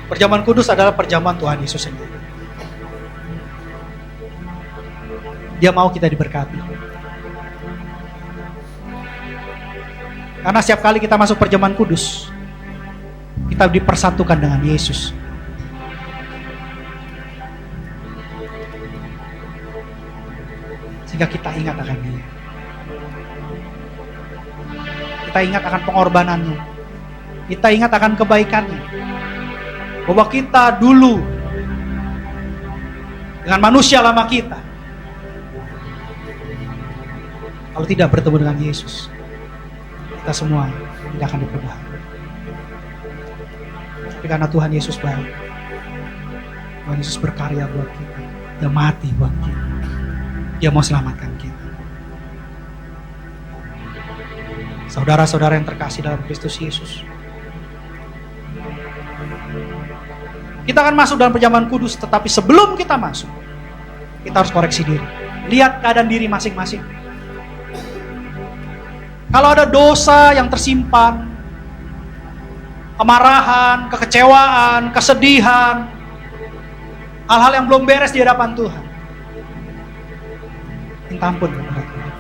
D: Perjamuan kudus adalah perjamuan Tuhan Yesus sendiri. Dia mau kita diberkati. Karena setiap kali kita masuk perjamuan kudus, kita dipersatukan dengan Yesus. Sehingga kita ingat akan Dia. Kita ingat akan pengorbanannya. Kita ingat akan kebaikannya. Bahwa kita dulu dengan manusia lama kita, kalau tidak bertemu dengan Yesus, kita semua tidak akan diperbaharui. Tapi karena Tuhan Yesus baik, Tuhan Yesus berkarya buat kita, Dia mati buat kita, Dia mau selamatkan kita. Saudara-saudara yang terkasih dalam Kristus Yesus, kita akan masuk dalam perjamuan kudus, tetapi sebelum kita masuk, kita harus koreksi diri. Lihat keadaan diri masing-masing. Kalau ada dosa yang tersimpan, kemarahan, kekecewaan, kesedihan, hal-hal yang belum beres di hadapan Tuhan, minta ampun kepada Tuhan.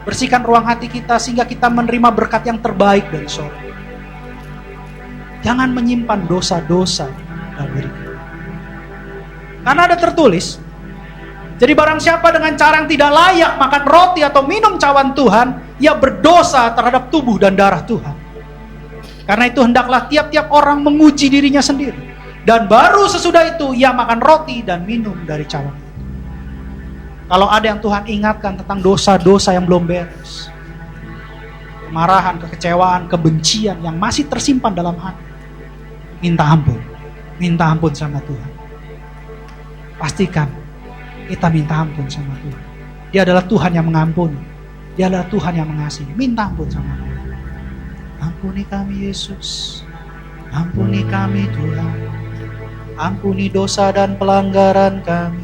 D: Bersihkan ruang hati kita sehingga kita menerima berkat yang terbaik dari sorga. Jangan menyimpan dosa-dosa dalam diri kita. Karena ada tertulis, jadi barang siapa dengan cara yang tidak layak makan roti atau minum cawan Tuhan, ia berdosa terhadap tubuh dan darah Tuhan. Karena itu hendaklah tiap-tiap orang menguji dirinya sendiri. Dan baru sesudah itu ia makan roti dan minum dari cawan. Kalau ada yang Tuhan ingatkan tentang dosa-dosa yang belum beres, kemarahan, kekecewaan, kebencian yang masih tersimpan dalam hati, minta ampun sama Tuhan. Pastikan kita minta ampun sama Tuhan. Dia adalah Tuhan yang mengampuni, Dia adalah Tuhan yang mengasihi. Minta ampun sama Tuhan. Ampuni kami Yesus, ampuni kami Tuhan, ampuni dosa dan pelanggaran kami.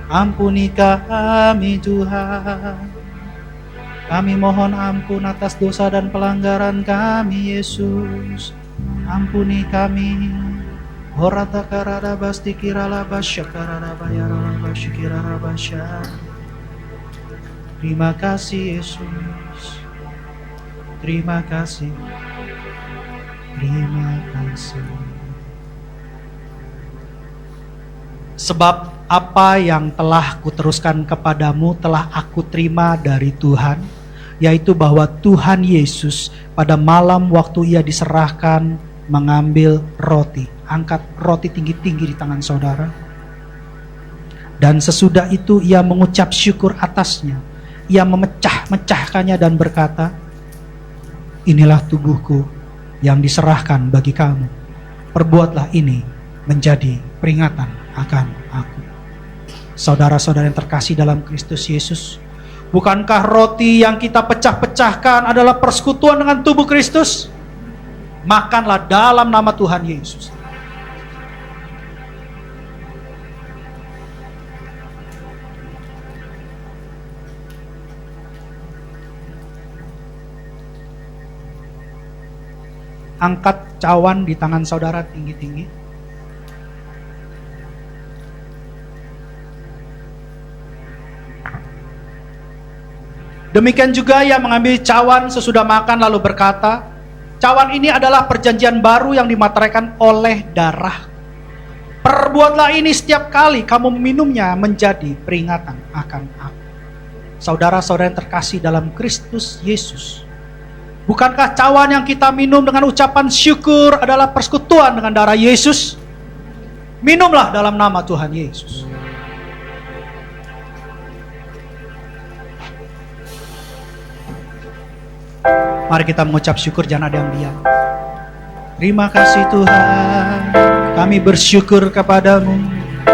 D: Ampuni kami Tuhan, kami mohon ampun atas dosa dan pelanggaran kami Yesus. Ampuni kami. Horata karada basti kirala basya karada bayarala basya kirala basya. Terima kasih Yesus, terima kasih, terima kasih. Sebab apa yang telah kuteruskan kepadamu telah aku terima dari Tuhan, yaitu bahwa Tuhan Yesus pada malam waktu ia diserahkan mengambil roti. Angkat roti tinggi-tinggi di tangan saudara. Dan sesudah itu ia mengucap syukur atasnya. Ia memecah-mecahkannya dan berkata, inilah tubuhku yang diserahkan bagi kamu. Perbuatlah ini menjadi peringatan akan aku. Saudara-saudara yang terkasih dalam Kristus Yesus, bukankah roti yang kita pecah-pecahkan adalah persekutuan dengan tubuh Kristus? Makanlah dalam nama Tuhan Yesus. Angkat cawan di tangan saudara tinggi-tinggi. Demikian juga ia mengambil cawan sesudah makan lalu berkata, cawan ini adalah perjanjian baru yang dimateraikan oleh darah. Perbuatlah ini setiap kali kamu meminumnya menjadi peringatan akan aku. Saudara-saudara yang terkasih dalam Kristus Yesus, bukankah cawan yang kita minum dengan ucapan syukur adalah persekutuan dengan darah Yesus? Minumlah dalam nama Tuhan Yesus. Mari kita mengucap syukur, jangan ada yang diam. Terima kasih Tuhan, kami bersyukur kepadamu.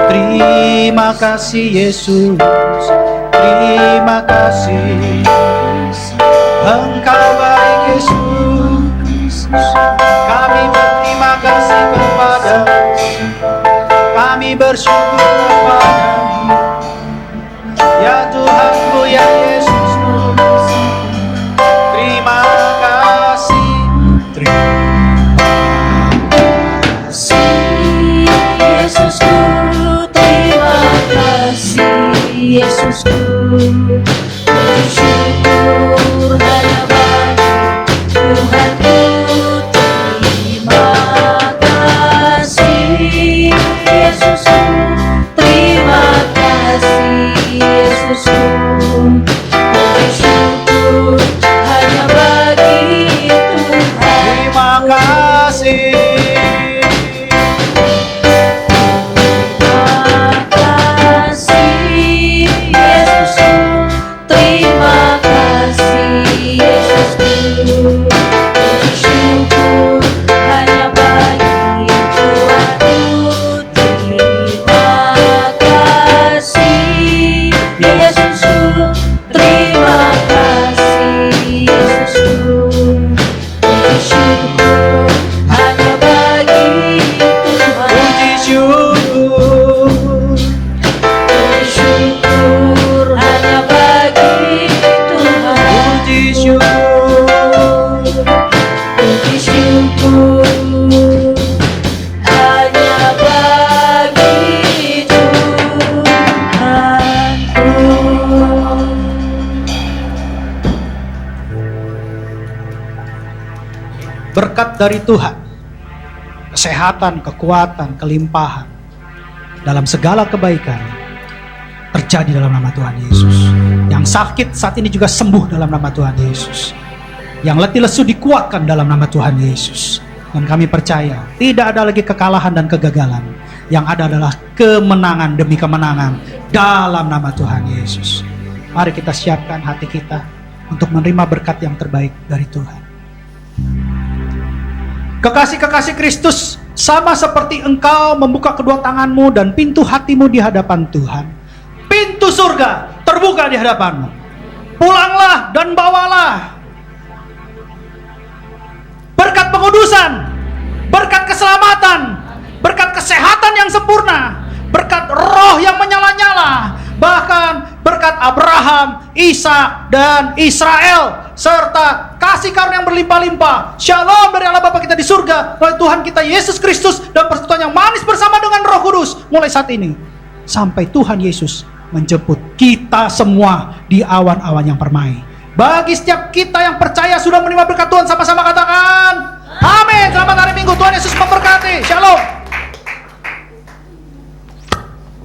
D: Terima kasih Yesus, terima kasih. Engkau baik Yesus, kami berterima kasih kepadamu. Kami bersyukur kepadamu, ya Tuhanku, ya Yesusku. Terima kasih,
E: Yesusku, terima kasih Yesusku. Bersyukur hanya bagi Tuhanku. Terima kasih Yesusku, terima kasih Yesusku. Bersyukur hanya bagi Tuhan.
D: terima kasih.
E: Terima kasih Yesusku.
D: berkat dari Tuhan, kesehatan, kekuatan, kelimpahan, dalam segala kebaikan terjadi dalam nama Tuhan Yesus. Yang sakit saat ini juga sembuh dalam nama Tuhan Yesus. Yang letih lesu dikuatkan dalam nama Tuhan Yesus. Dan kami percaya tidak ada lagi kekalahan dan kegagalan. Yang ada adalah kemenangan demi kemenangan dalam nama Tuhan Yesus. Mari kita siapkan hati kita untuk menerima berkat yang terbaik dari Tuhan. Kekasih-kekasih Kristus, sama seperti engkau membuka kedua tanganmu dan pintu hatimu di hadapan Tuhan, pintu surga terbuka di hadapanmu. Pulanglah dan bawalah berkat pengudusan, berkat keselamatan, berkat kesehatan yang sempurna, berkat roh yang menyala-nyala, bahkan berkat Abraham, Ishak, dan Israel, serta kasih karunia yang berlimpah-limpah. Shalom dari Allah Bapa kita di surga, melalui Tuhan kita Yesus Kristus, dan persekutuan yang manis bersama dengan Roh Kudus mulai saat ini sampai Tuhan Yesus menjemput kita semua di awan-awan yang permai. Bagi setiap kita yang percaya sudah menerima berkat Tuhan, sama-sama katakan